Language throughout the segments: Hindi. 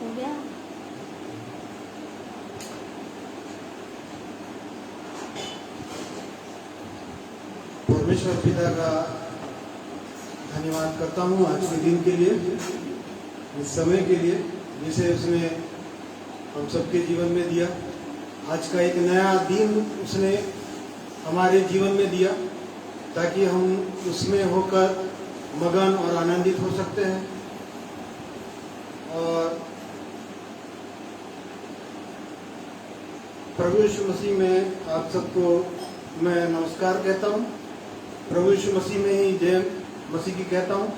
हो गया। परमेश्वर पिता का धन्यवाद करता हूँ आज के दिन के लिए, इस समय के लिए जिसे उसने हम सबके जीवन में दिया। आज का एक नया दिन उसने हमारे जीवन में दिया ताकि हम उसमें होकर मगन और आनंदित हो सकते हैं। और प्रभु यीशु मसीह में आप सबको मैं नमस्कार कहता हूँ। प्रभु यीशु मसीह में ही जय मसीह की कहता हूँ।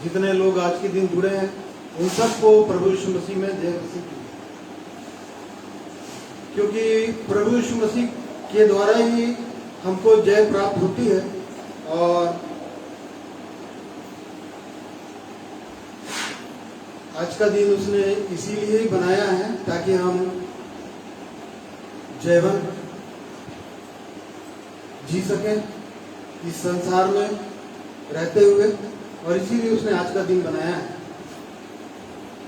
जितने लोग आज के दिन जुड़े हैं उन सबको प्रभु यीशु मसीह में जय मसीह की, क्योंकि प्रभु यीशु मसीह के द्वारा ही हमको जय प्राप्त होती है। और आज का दिन उसने इसीलिए ही बनाया है ताकि हम जयवन जी सकें इस संसार में रहते हुए, और इसीलिए उसने आज का दिन बनाया है।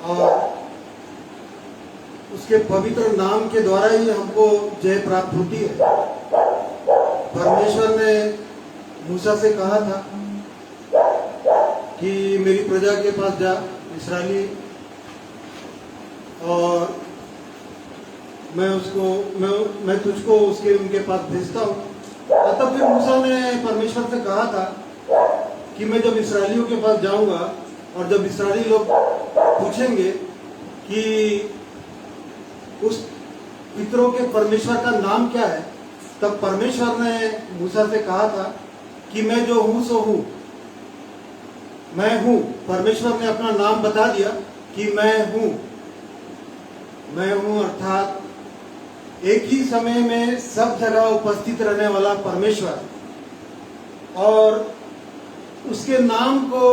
और उसके पवित्र नाम के द्वारा ही हमको जय प्राप्त होती है। परमेश्वर ने मूसा से कहा था कि मेरी प्रजा के पास जा, इस्राएली, और मैं तुझको उनके पास भेजता हूँ। तब फिर मूसा ने परमेश्वर से कहा था कि मैं जब इसराइलियों के पास जाऊंगा और जब इसराइली लोग पूछेंगे कि उस पितरों के परमेश्वर का नाम क्या है, तब परमेश्वर ने मूसा से कहा था कि मैं जो हूं सो हूं, मैं हूं। परमेश्वर ने अपना नाम बता दिया कि मैं हूं अर्थात एक ही समय में सब जगह उपस्थित रहने वाला परमेश्वर। और उसके नाम को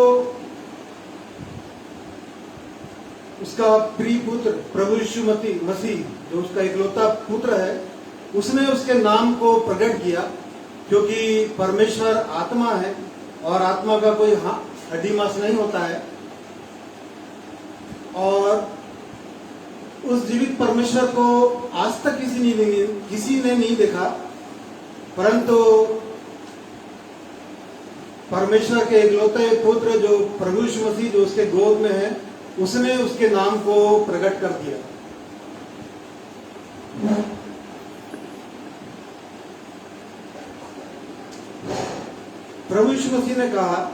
उसका प्रिय पुत्र प्रभु यीशु मसीह जो उसका इकलौता पुत्र है, उसने उसके नाम को प्रकट किया, क्योंकि परमेश्वर आत्मा है और आत्मा का कोई हड्डी मांस नहीं होता है। और उस जीवित परमेश्वर को आज तक किसी ने नहीं देखा, परंतु परमेश्वर के इकलौते पुत्र जो प्रभु यीशु मसीह जो उसके गोद में है, उसने उसके नाम को प्रकट कर दिया। प्रभु यीशु मसीह ने कहा,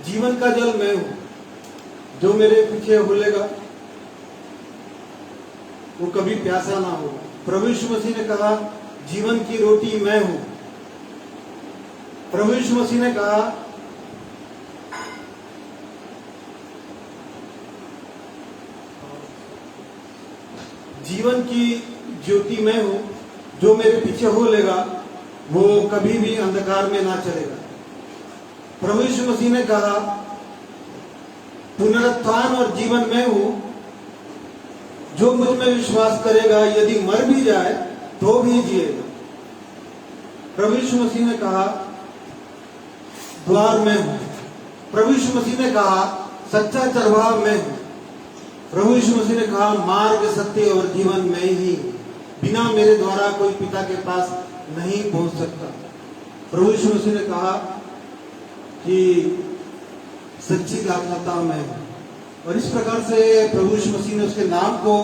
जीवन का जल मैं हूं, जो मेरे पीछे हुलेगा वो कभी प्यासा ना होगा। प्रभु यीशु मसीह ने कहा, जीवन की रोटी मैं हूं। प्रभु यीशु मसीह ने कहा, जीवन की ज्योति मैं हूं, जो मेरे पीछे हो लेगा वो कभी भी अंधकार में ना चलेगा। प्रभु यीशु मसीह ने कहा, पुनरुत्थान और जीवन मैं हूं, जो मुझ में विश्वास करेगा यदि मर भी जाए तो भी जिएगा। प्रभु यीशु मसीह ने कहा, द्वार मैं हूं। प्रभु यीशु मसीह ने कहा, सच्चा चरवाहा मैं हूं। प्रभु यीशु मसीह ने कहा, मार्ग, सत्य और जीवन मैं ही, बिना मेरे द्वारा कोई पिता के पास नहीं पहुंच सकता। प्रभु यीशु मसीह ने कहा कि सच्ची दाखलता मैं हूं। और इस प्रकार से प्रभु यीशु मसीह ने उसके नाम को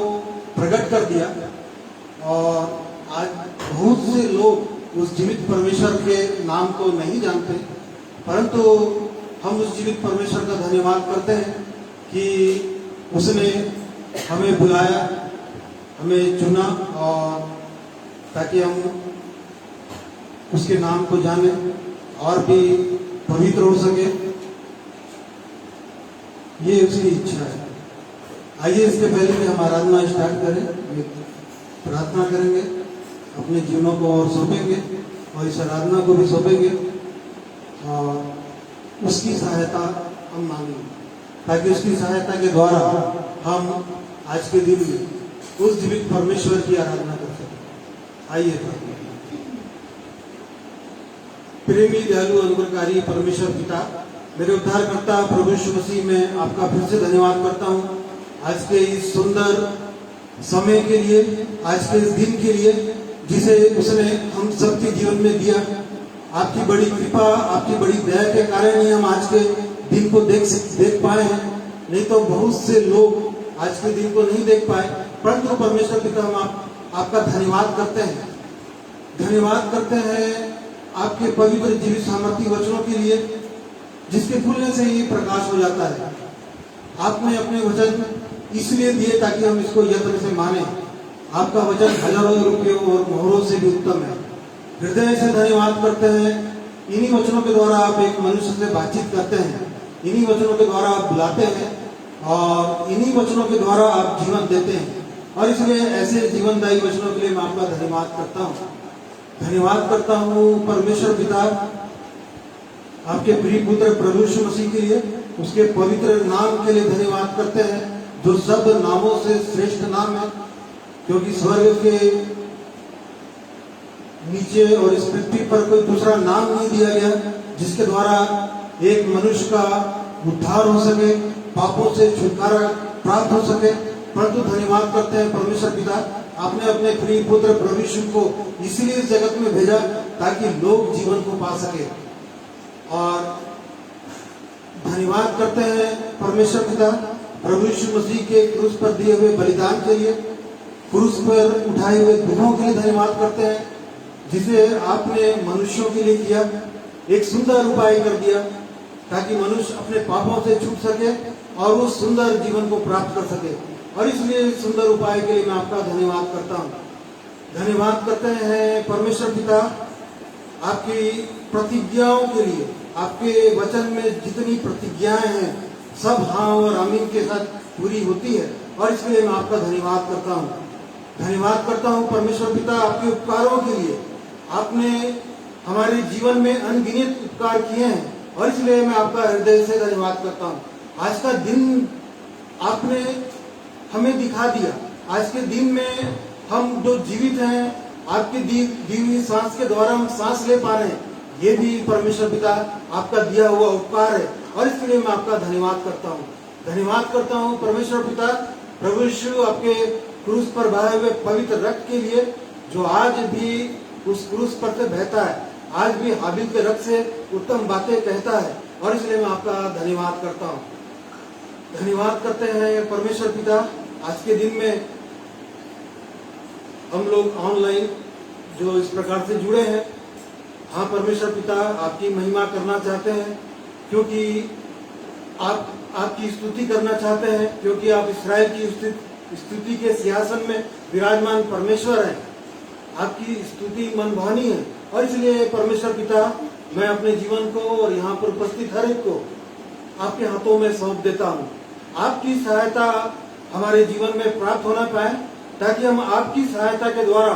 प्रकट कर दिया। और आज बहुत से लोग उस जीवित परमेश्वर के नाम को नहीं जानते, परंतु हम उस जीवित परमेश्वर का धन्यवाद करते हैं कि उसने हमें बुलाया, हमें चुना, और ताकि हम उसके नाम को जाने और भी पवित्र हो सके, ये उसकी इच्छा है। आइए इसके पहले कि हम आराधना स्टार्ट करें, प्रार्थना करेंगे, अपने जीवनों को और सौंपेंगे और इस आराधना को भी सौंपेंगे और उसकी सहायता हम मांगेंगे, ताकि उसकी सहायता के द्वारा हम आज के दिन में उस जीवित परमेश्वर की आराधना कर सकें। आइए, प्रेमी, दयालु, अनुग्रहकारी परमेश्वर पिता, मेरे उद्धारकर्ता प्रभु यीशु मसीह में आपका फिर से धन्यवाद करता हूँ आज के इस सुंदर समय के लिए, आज के इस दिन के लिए जिसे उसने हम सबके जीवन में दिया। आपकी बड़ी कृपा, आपकी बड़ी दया के कारण ही हम आज के दिन को देख पाए हैं। नहीं तो बहुत से लोग आज के दिन को नहीं देख पाए। परंतु परमेश्वर पिता हम आपका धन्यवाद करते हैं, धन्यवाद करते हैं आपके पवित्र जीवित सामर्थी वचनों के लिए, जिसके खुलने से ही प्रकाश हो जाता है। आपने अपने वचन इसलिए दिए ताकि हम इसको यत्न से माने। आपका वचन हजारों रुपयों और मोहरों से भी उत्तम है। हृदय से धन्यवाद करते हैं। इन्हीं वचनों के द्वारा आप एक मनुष्य से बातचीत करते हैं, इन्हीं वचनों के द्वारा आप बुलाते हैं और इन्हीं वचनों के द्वारा आप जीवन देते हैं। और इसलिए ऐसे जीवनदायी वचनों के लिए मैं आपका धन्यवाद करता हूँ। धन्यवाद करता हूँ परमेश्वर पिता आपके प्रिय पुत्र प्रभु यीशु मसीह के लिए, उसके पवित्र नाम के लिए धन्यवाद करते हैं जो सब नामों से श्रेष्ठ नाम है, क्योंकि स्वर्ग के नीचे और इस पृथ्वी पर कोई दूसरा नाम नहीं दिया गया जिसके द्वारा एक मनुष्य का उद्धार हो सके, पापों से छुटकारा प्राप्त हो सके। परंतु धन्यवाद करते हैं परमेश्वर पिता, आपने अपने प्रिय पुत्र प्रभु यीशु को इसलिए इस जगत में भेजा ताकि लोग जीवन को पा सके। और धन्यवाद करते हैं परमेश्वर पिता प्रभु यीशु मसीह के क्रूस पर दिए हुए बलिदान के लिए, क्रूस पर उठाए हुए दुखों के लिए धन्यवाद करते हैं जिसे आपने मनुष्यों के लिए किया। एक सुंदर उपाय कर दिया ताकि मनुष्य अपने पापों से छूट सके और उस सुंदर जीवन को प्राप्त कर सके। और इसलिए सुंदर उपाय के लिए मैं आपका धन्यवाद करता हूँ। धन्यवाद करते हैं परमेश्वर पिता आपकी प्रतिज्ञाओं के लिए। आपके वचन में जितनी प्रतिज्ञाएं हैं सब हाँ और आमीन के साथ पूरी होती है। और इसलिए मैं आपका धन्यवाद करता हूँ। धन्यवाद करता हूँ परमेश्वर पिता आपके उपकारों के लिए। आपने हमारे जीवन में अनगिनत उपकार किए हैं और इसलिए मैं आपका हृदय से धन्यवाद करता हूँ। आज का दिन आपने हमें दिखा दिया। आज के दिन में हम जो जीवित हैं, आपके दी हुई सांस के द्वारा हम सांस ले पा रहे हैं, ये भी परमेश्वर पिता आपका दिया हुआ उपकार है। और इसलिए मैं आपका धन्यवाद करता हूँ। धन्यवाद करता हूँ परमेश्वर पिता प्रभु यीशु आपके क्रूस पर बहाए हुए पवित्र रक्त के लिए, जो आज भी उस क्रूस पर से बहता है, आज भी हाबिल के रक्त से उत्तम बातें कहता है। और इसलिए मैं आपका धन्यवाद करता हूँ। धन्यवाद करते हैं परमेश्वर पिता आज के दिन में हम लोग ऑनलाइन जो इस प्रकार से जुड़े हैं। हाँ परमेश्वर पिता आपकी महिमा करना चाहते हैं, क्योंकि आप आपकी स्तुति करना चाहते हैं, क्योंकि आप इस्राएल की स्तुति के सिंहासन में विराजमान परमेश्वर हैं। आपकी स्तुति मनभानी है। और इसलिए परमेश्वर पिता मैं अपने जीवन को और यहाँ पर उपस्थित हर एक को आपके हाथों में सौंप देता हूँ। आपकी सहायता हमारे जीवन में प्राप्त होना पाए, ताकि हम आपकी सहायता के द्वारा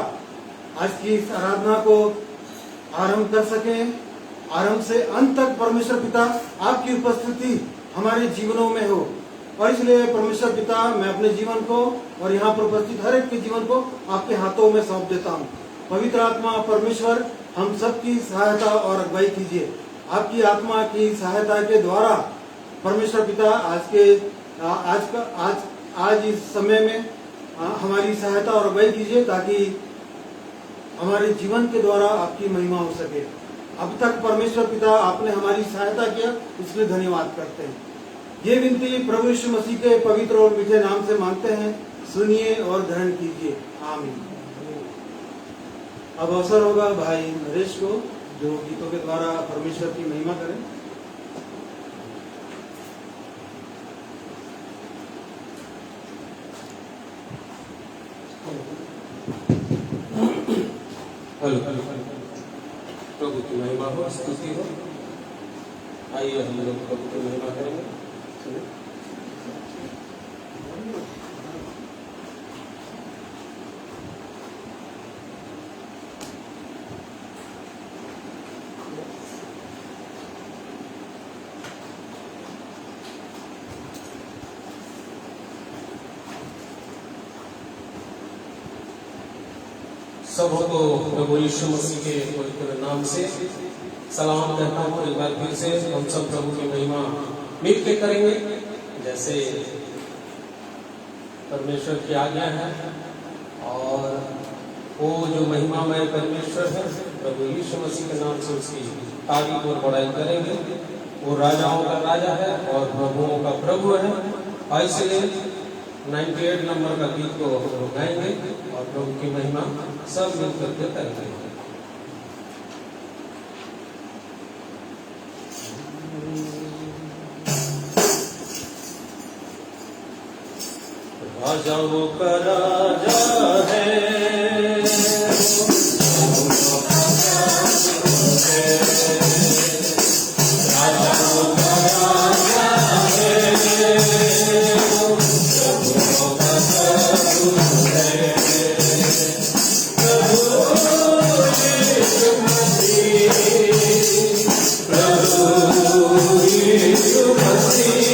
आज की इस आराधना को आरंभ कर सकें। आरंभ से अंत तक परमेश्वर पिता आपकी उपस्थिति हमारे जीवनों में हो। और इसलिए परमेश्वर पिता मैं अपने जीवन को और यहाँ पर उपस्थित हर एक के जीवन को आपके हाथों में सौंप देता हूँ। पवित्र आत्मा परमेश्वर हम सबकी सहायता और अगुवाई कीजिए। आपकी आत्मा की सहायता के द्वारा परमेश्वर पिता आज इस समय में हमारी सहायता और अगुवाई कीजिए, ताकि हमारे जीवन के द्वारा आपकी महिमा हो सके। अब तक परमेश्वर पिता आपने हमारी सहायता किया, इसलिए धन्यवाद करते हैं। ये विनती प्रभु यीशु मसीह के पवित्र और मीठे नाम से मांगते हैं, सुनिए और ग्रहण कीजिए, आमीन। अब अवसर होगा भाई नरेश को जो गीतों के द्वारा परमेश्वर की महिमा करें। हेलो प्रभु की महिमा हो, स्तुति हो। आइए हम लोग प्रभु की महिमा करेंगे। सबको प्रभु यीशु मसीह के पवित्र नाम से सलाम कहता हूँ। एक बार फिर से हम सब प्रभु की महिमा मिल के करेंगे, जैसे परमेश्वर की आज्ञा है। और वो जो महिमामय परमेश्वर है, प्रभु यीशु मसीह के नाम से उसकी तारीफ और बड़ाई करेंगे। वो राजाओं का राजा है और प्रभुओं का प्रभु है। और इसलिए 98 नंबर का गीत को हम लोग गाएंगे और प्रभु की महिमा सब मिलकर के करेंगे। राजाओं का राजा है, राजाओं का राजा है, प्रभुओं का प्रभु है, प्रभु यीशु मसीह, प्रभु यीशु मसीह,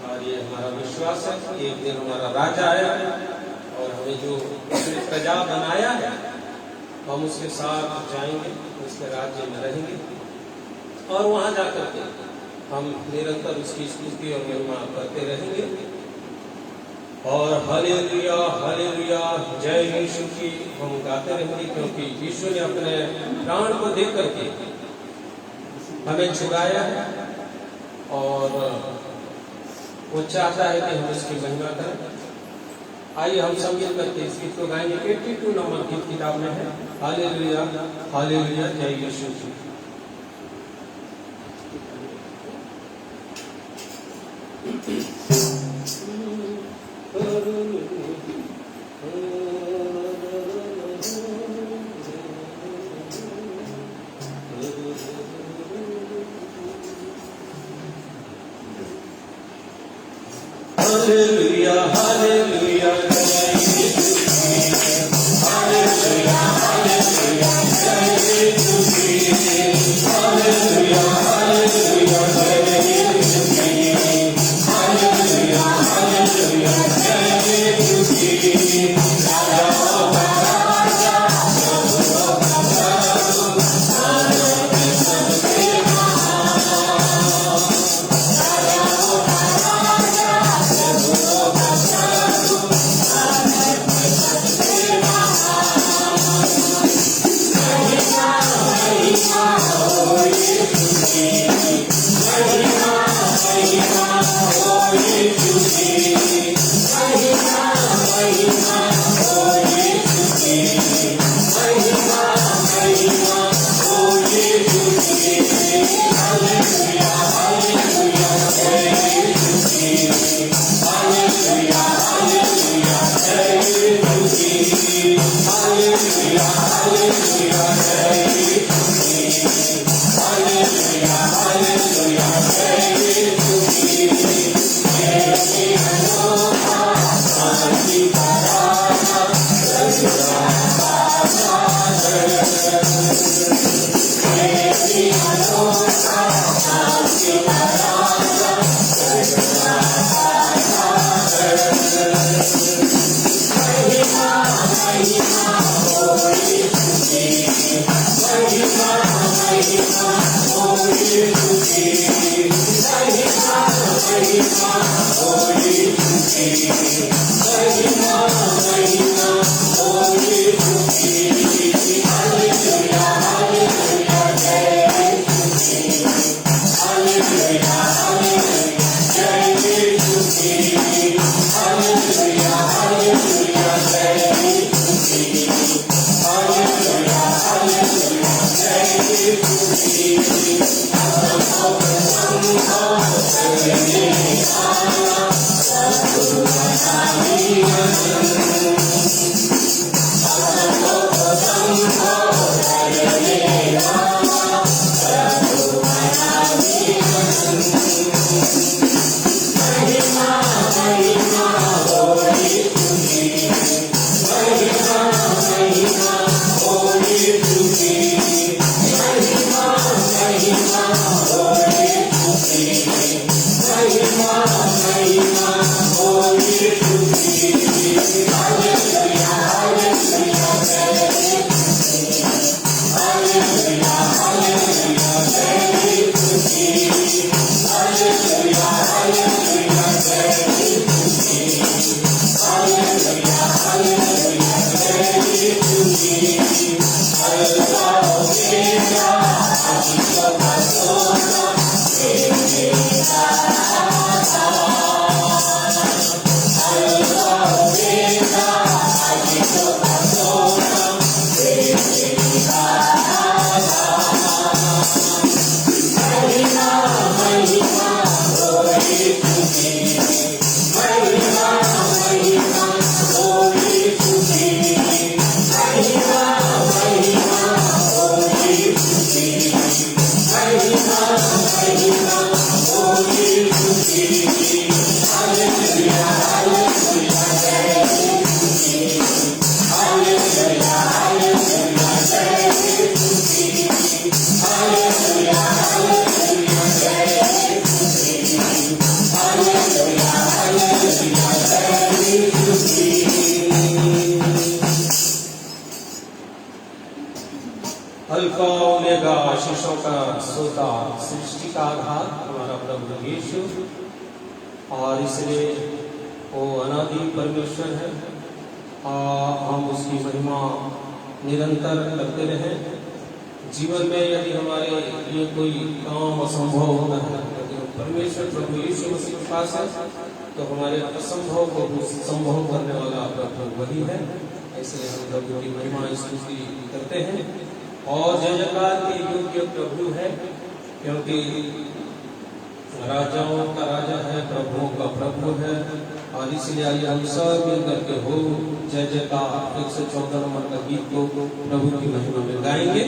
और ये हमारा विश्वास है कि एक दिन हमारा राजा आया और हमें जो उसने प्रजा बनाया है हम उसके साथ जाएंगे, उसके राज्य में रहेंगे और वहां जाकर के हम निरंतर उसकी स्तुति और महिमा करते रहेंगे। और हालेलुया हालेलुया जय यीशु की हम गाते रहेंगे, क्योंकि यीशु ने अपने प्राण को दे करके हमें छुड़ाया है और वो चाहता है कि हम उसकी महिमा करें। आइए हम संगीत करके इस गीत को गाएंगे। 82 नंबर गीत किताब में है, हालेलुया हालेलुया जय यीशु की। हालेलुया हालेलुया जय यीशु की, हालेलुया हालेलुया जय यीशु की, हालेलुया हालेलुया जय यीशु की, हालेलुया हालेलुया जय यीशु की। राजाओं का राजा प्रभुओं का प्रभु मानव में सबसे महान, राजाओं का राजा प्रभुओं का प्रभु मानव में सबसे महान। महिमा महिमा हो यीशु की, महिमा महिमा हो यीशु की, महिमा महिमा हो यीशु की, महिमा महिमा हो यीशु की। हालेलुया हालेलुया जय यीशु की, हालेलुया हालेलुया जय यीशु की, हालेलुया हालेलुया जय यीशु की, हालेलुया हालेलुया जय यीशु की। मेरी अनोखा शांति का राजा मेरी अनोखा शांति का राजा महिमा महिमा हो यीशु की, महिमा महिमा हो यीशु की, महिमा महिमा हो यीशु की, महिमा महिमा हो यीशु की। हालेलुया हालेलुया जय यीशु की, हालेलुया हालेलुया जय यीशु की, हालेलुया हालेलुया जय यीशु की, हालेलुया हालेलुया जय यीशु की। सबको संभव करने वाला प्रभु मनाई गन, सबको संभव करने वाला प्रभु मनाई गन। महिमा महिमा हो यीशु की, महिमा महिमा हो यीशु की, महिमा महिमा हो यीशु की, महिमा महिमा हो यीशु की। हालेलुया हालेलुया जय यीशु की, हालेलुया हालेलुया जय यीशु की, हालेलुया हालेलुया जय यीशु की, हालेलुया हालेलुया जय यीशु की। अल्फा ओमेगा आदित्य का सोना तेरे दाता, अल्फा ओमेगा आदित्य का सोना तेरे दाता। महिमा महिमा हो यीशु की, महिमा महिमा हो यीशु की, महिमा महिमा अल्फा ओमेगा, आशीषों का सोता, सृष्टि का आधार हमारा प्रभु यीशु, और इसलिए वो अनादि परमेश्वर है। हम उसकी महिमा निरंतर करते रहें। जीवन में यदि हमारे लिए कोई काम असंभव होता है, यदि हम परमेश्वर प्रभु यीशु मसीह के पास है, तो हमारे असंभव को संभव करने वाला प्रभु वही है। इसलिए हम प्रभु की महिमा स्तुति करते हैं और जय जयकार के योग्य प्रभु है, क्योंकि राजाओं का राजा है, प्रभुओं का प्रभु है। और इसलिए आइए हम सब मिल करके हो जय जयकार 114 नंबर का गीत को प्रभु की महिमा में गाएंगे।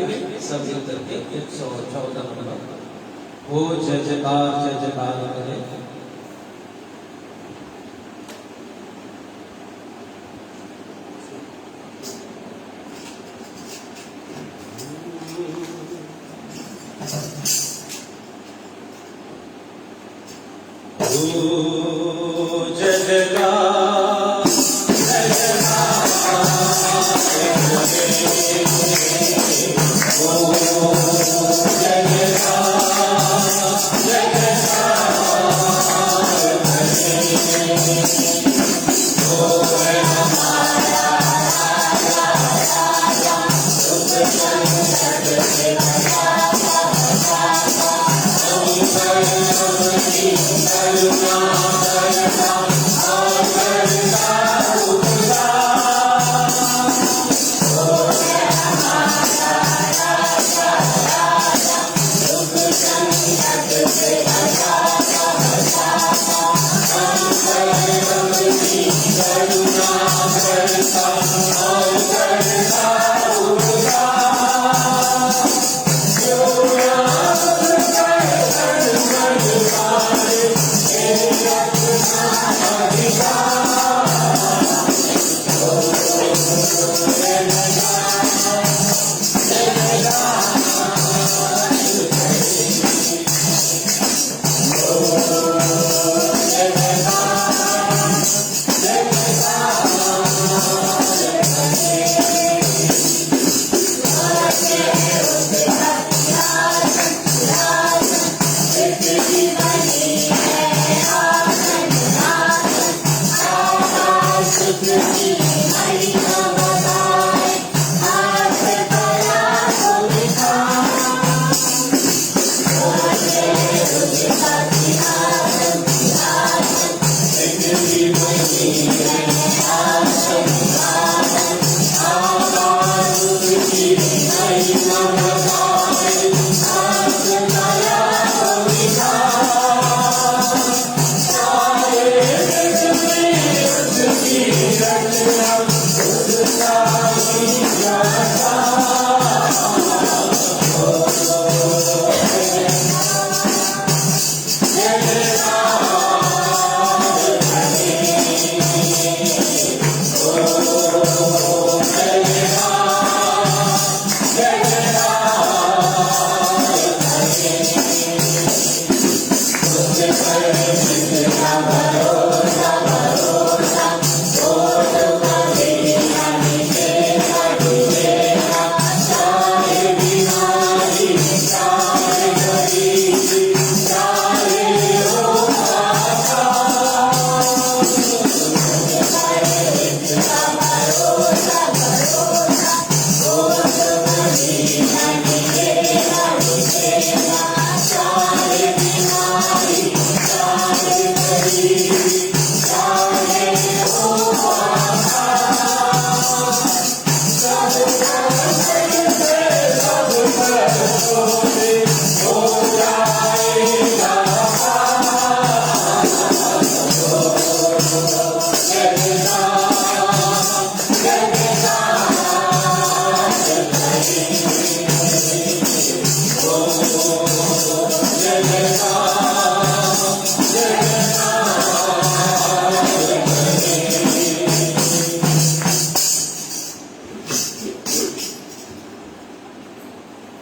सब मिल करके 114 नंबर हो जय जयकार करें।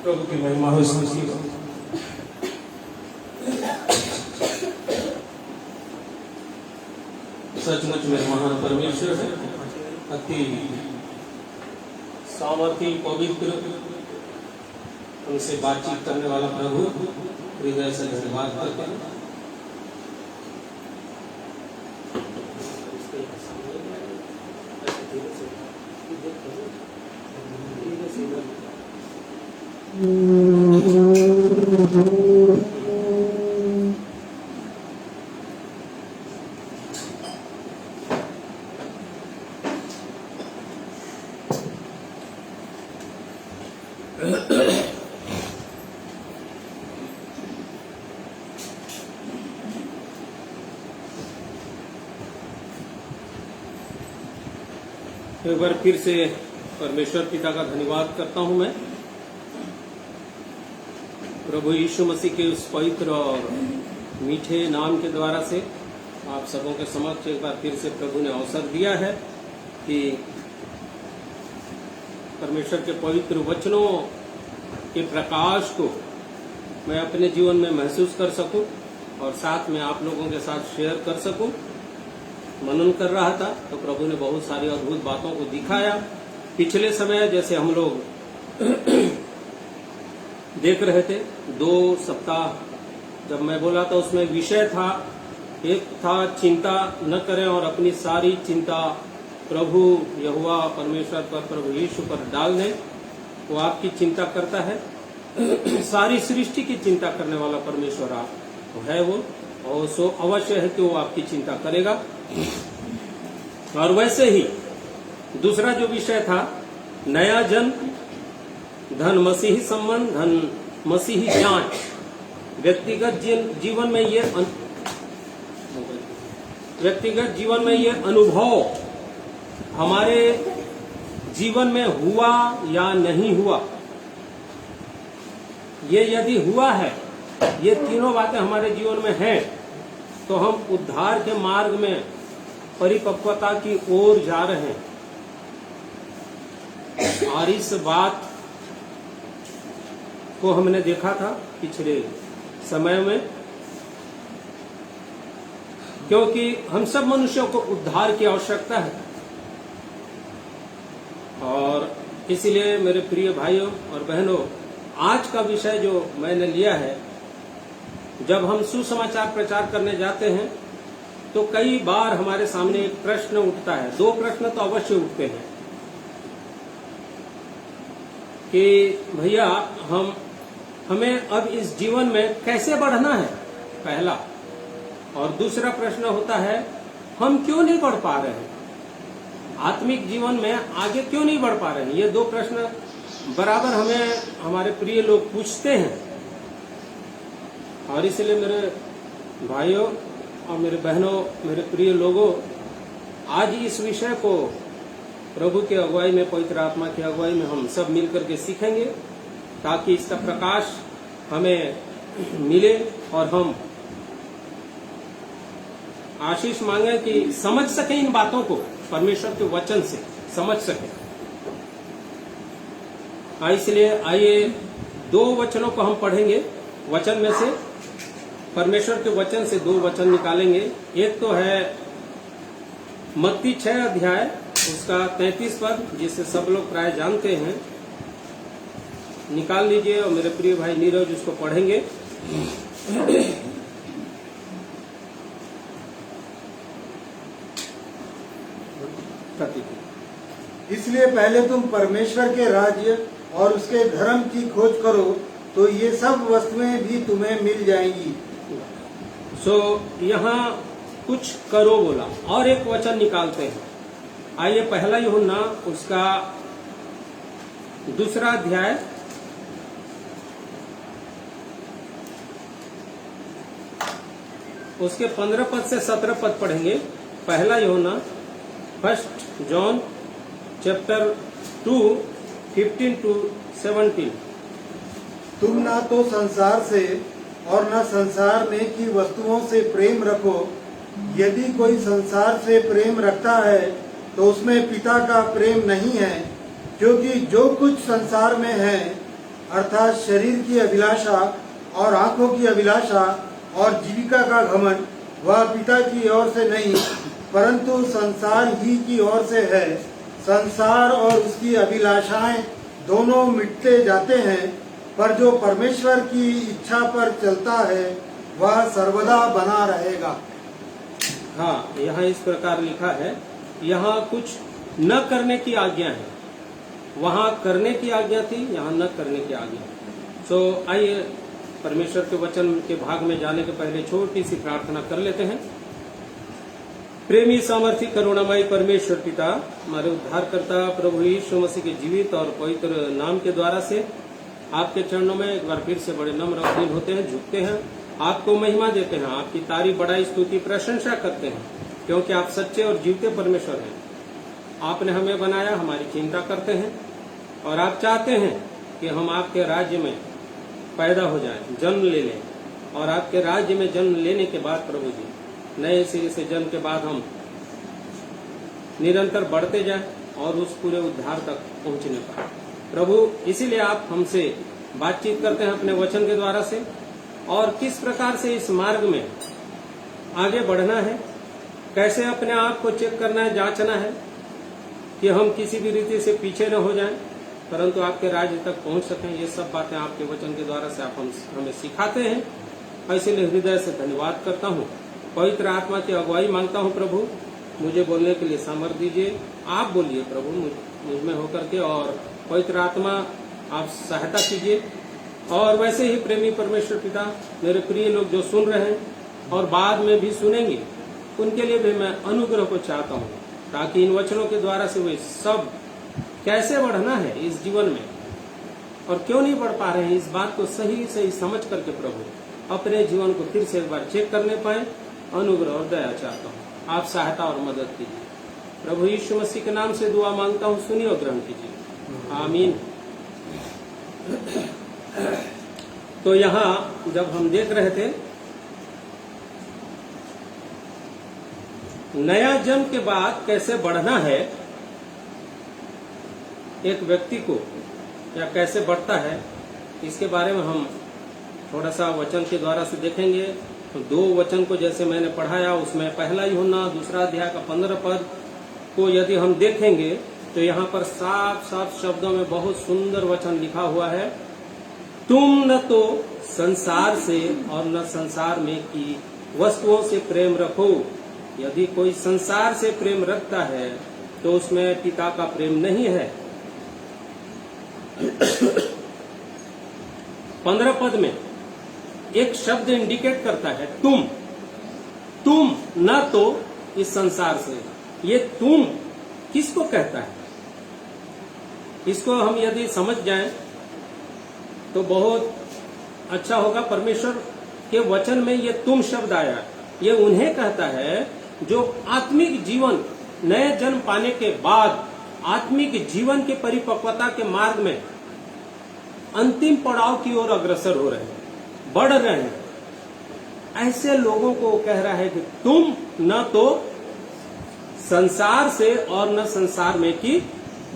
प्रभु की महिमा हो स्तुति हो। सचमुच में महान परमेश्वर है, अति सामर्थी, पवित्र, उनसे बातचीत करने वाला प्रभु, हृदय से धन्यवाद करते हैं। एक बार फिर से परमेश्वर पिता का धन्यवाद करता हूं मैं, प्रभु यीशु मसीह के उस पवित्र और मीठे नाम के द्वारा से आप सबों के समक्ष एक बार फिर से प्रभु ने अवसर दिया है कि परमेश्वर के पवित्र वचनों के प्रकाश को मैं अपने जीवन में महसूस कर सकूं और साथ में आप लोगों के साथ शेयर कर सकूं। मनन कर रहा था तो प्रभु ने बहुत सारी अद्भुत बातों को दिखाया। पिछले समय जैसे हम लोग देख रहे थे, 2 सप्ताह जब मैं बोला था उसमें विषय था, एक था चिंता न करें और अपनी सारी चिंता प्रभु यहोवा परमेश्वर पर, प्रभु यीशु पर डाल दें। वो आपकी चिंता करता है। सारी सृष्टि की चिंता करने वाला परमेश्वर आप तो है वो, और सो अवश्य है कि वो आपकी चिंता करेगा। और वैसे ही दूसरा जो विषय था, नया जन्म, धन मसीही संबंध, धन मसीही जांच, व्यक्तिगत जीवन में ये अनुभव हमारे जीवन में हुआ या नहीं हुआ, ये यदि हुआ है, ये तीनों बातें हमारे जीवन में हैं, तो हम उद्धार के मार्ग में परिपक्वता की ओर जा रहे हैं। और इस बात को हमने देखा था पिछले समय में, क्योंकि हम सब मनुष्यों को उद्धार की आवश्यकता है। और इसलिए मेरे प्रिय भाइयों और बहनों, आज का विषय जो मैंने लिया है, जब हम सुसमाचार प्रचार करने जाते हैं तो कई बार हमारे सामने एक प्रश्न उठता है, 2 प्रश्न तो अवश्य उठते हैं कि भैया हमें अब इस जीवन में कैसे बढ़ना है, पहला। और दूसरा प्रश्न होता है, हम क्यों नहीं बढ़ पा रहे हैं, आत्मिक जीवन में आगे क्यों नहीं बढ़ पा रहे हैं। ये 2 प्रश्न बराबर हमें हमारे प्रिय लोग पूछते हैं। और इसलिए मेरे भाइयों और मेरे बहनों, मेरे प्रिय लोगों, आज इस विषय को प्रभु की अगुवाई में, पवित्र आत्मा की अगुवाई में हम सब मिलकर के सीखेंगे, ताकि इसका प्रकाश हमें मिले और हम आशीष मांगे कि समझ सकें इन बातों को, परमेश्वर के वचन से समझ सकें। इसलिए आइए 2 वचनों को हम पढ़ेंगे। वचन में से, परमेश्वर के वचन से 2 वचन निकालेंगे। एक तो है मत्ती 6 अध्याय, उसका 33 पद, जिसे सब लोग प्राय जानते हैं। निकाल लीजिए और मेरे प्रिय भाई नीरज उसको पढ़ेंगे। इसलिए पहले तुम परमेश्वर के राज्य और उसके धर्म की खोज करो, तो ये सब वस्तुएं भी तुम्हें मिल जाएंगी। यहाँ कुछ करो बोला, और एक वचन निकालते हैं। आइए पहला यूहन्ना उसका 2 अध्याय, उसके 15 पद से 17 पद पढ़ेंगे। पहला यूहन्ना, 1 जॉन चैप्टर 2 15 to 17। तुम ना तो संसार से और न संसार में की वस्तुओं से प्रेम रखो। यदि कोई संसार से प्रेम रखता है तो उसमें पिता का प्रेम नहीं है, क्योंकि जो कुछ संसार में है, अर्थात शरीर की अभिलाषा और आंखों की अभिलाषा और जीविका का घमंड, वह पिता की ओर से नहीं परंतु संसार ही की ओर से है। संसार और उसकी अभिलाषाएं दोनों मिटते जाते हैं, पर जो परमेश्वर की इच्छा पर चलता है वह सर्वदा बना रहेगा। हाँ, यहाँ इस प्रकार लिखा है, यहाँ कुछ न करने की आज्ञा है, वहाँ करने की आज्ञा थी, यहाँ न करने की आज्ञा। तो आइए परमेश्वर के वचन के भाग में जाने के पहले छोटी सी प्रार्थना कर लेते हैं। प्रेमी सामर्थी करुणामयी परमेश्वर पिता, हमारे उद्धारकर्ता प्रभु यीशु मसीह के जीवित और पवित्र नाम के द्वारा से आपके चरणों में एक बार फिर से बड़े नम्र और दीन होते हैं, झुकते हैं, आपको महिमा देते हैं, आपकी तारीफ बड़ाई स्तुति प्रशंसा करते हैं, क्योंकि आप सच्चे और जीवते परमेश्वर हैं। आपने हमें बनाया, हमारी चिंता करते हैं और आप चाहते हैं कि हम आपके राज्य में पैदा हो जाएं, जन्म ले लें, और आपके राज्य में जन्म लेने के बाद प्रभु जी नए सिरे से जन्म के बाद हम निरंतर बढ़ते जाएं और उस पूरे उद्धार तक पहुंचने पाए। प्रभु, इसीलिए आप हमसे बातचीत करते हैं अपने वचन के द्वारा से, और किस प्रकार से इस मार्ग में आगे बढ़ना है, कैसे अपने आप को चेक करना है, जांचना है कि हम किसी भी रीति से पीछे न हो जाएं, परंतु आपके राज्य तक पहुंच सकें। ये सब बातें आपके वचन के द्वारा से आप हमें सिखाते हैं। इसलिए हृदय से धन्यवाद करता हूँ। पवित्र आत्मा की अगुवाई मांगता हूँ प्रभु, मुझे बोलने के लिए सामर्थ्य दीजिए। आप बोलिए प्रभु मुझ में होकर के, और पवित्र आत्मा आप सहायता कीजिए। और वैसे ही प्रेमी परमेश्वर पिता, मेरे प्रिय लोग जो सुन रहे हैं और बाद में भी सुनेंगे, उनके लिए भी मैं अनुग्रह को चाहता हूँ, ताकि इन वचनों के द्वारा से वे सब कैसे बढ़ना है इस जीवन में और क्यों नहीं बढ़ पा रहे हैं, इस बात को सही सही समझ करके प्रभु अपने जीवन को फिर से एक बार चेक करने पाए। अनुग्रह और दया चाहता हूँ, आप सहायता और मदद कीजिए। प्रभु यीशु मसीह के नाम से दुआ मांगता हूँ, सुनिए और ग्रहण कीजिए, आमीन। तो यहाँ जब हम देख रहे थे नया जन्म के बाद कैसे बढ़ना है एक व्यक्ति को, या कैसे बढ़ता है, इसके बारे में हम थोड़ा सा वचन के द्वारा से देखेंगे। तो 2 वचन को जैसे मैंने पढ़ाया, उसमें पहला यूहन्ना 2 अध्याय का 15 पद को यदि हम देखेंगे तो यहाँ पर साफ साफ शब्दों में बहुत सुंदर वचन लिखा हुआ है, तुम न तो संसार से और न संसार में की वस्तुओं से प्रेम रखो। यदि कोई संसार से प्रेम रखता है तो उसमें पिता का प्रेम नहीं है। 15 पद में एक शब्द इंडिकेट करता है, तुम न तो इस संसार से। ये तुम किसको कहता है? इसको हम यदि समझ जाएं तो बहुत अच्छा होगा। परमेश्वर के वचन में ये तुम शब्द आया, ये उन्हें कहता है जो आत्मिक जीवन, नए जन्म पाने के बाद आत्मिक जीवन के परिपक्वता के मार्ग में अंतिम पड़ाव की ओर अग्रसर हो रहे हैं, बढ़ रहे हैं। ऐसे लोगों को कह रहा है कि तुम न तो संसार से और न संसार में की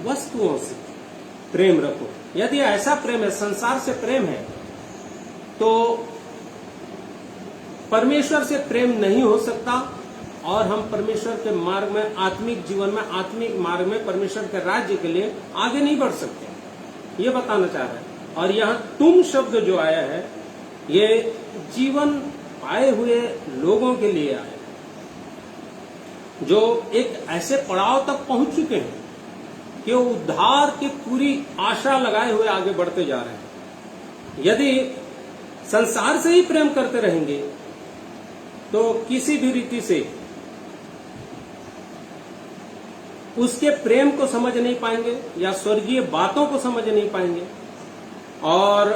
वस्तुओं से प्रेम रखो। यदि ऐसा प्रेम है, संसार से प्रेम है, तो परमेश्वर से प्रेम नहीं हो सकता और हम परमेश्वर के मार्ग में, आत्मिक जीवन में, आत्मिक मार्ग में परमेश्वर के राज्य के लिए आगे नहीं बढ़ सकते। ये बताना चाह रहे हैं। और यहाँ तुम शब्द जो आया है, ये जीवन पाए हुए लोगों के लिए आया, जो एक ऐसे पड़ाव तक पहुंच चुके हैं कि वो उद्धार की पूरी आशा लगाए हुए आगे बढ़ते जा रहे हैं। यदि संसार से ही प्रेम करते रहेंगे तो किसी भी रीति से उसके प्रेम को समझ नहीं पाएंगे या स्वर्गीय बातों को समझ नहीं पाएंगे, और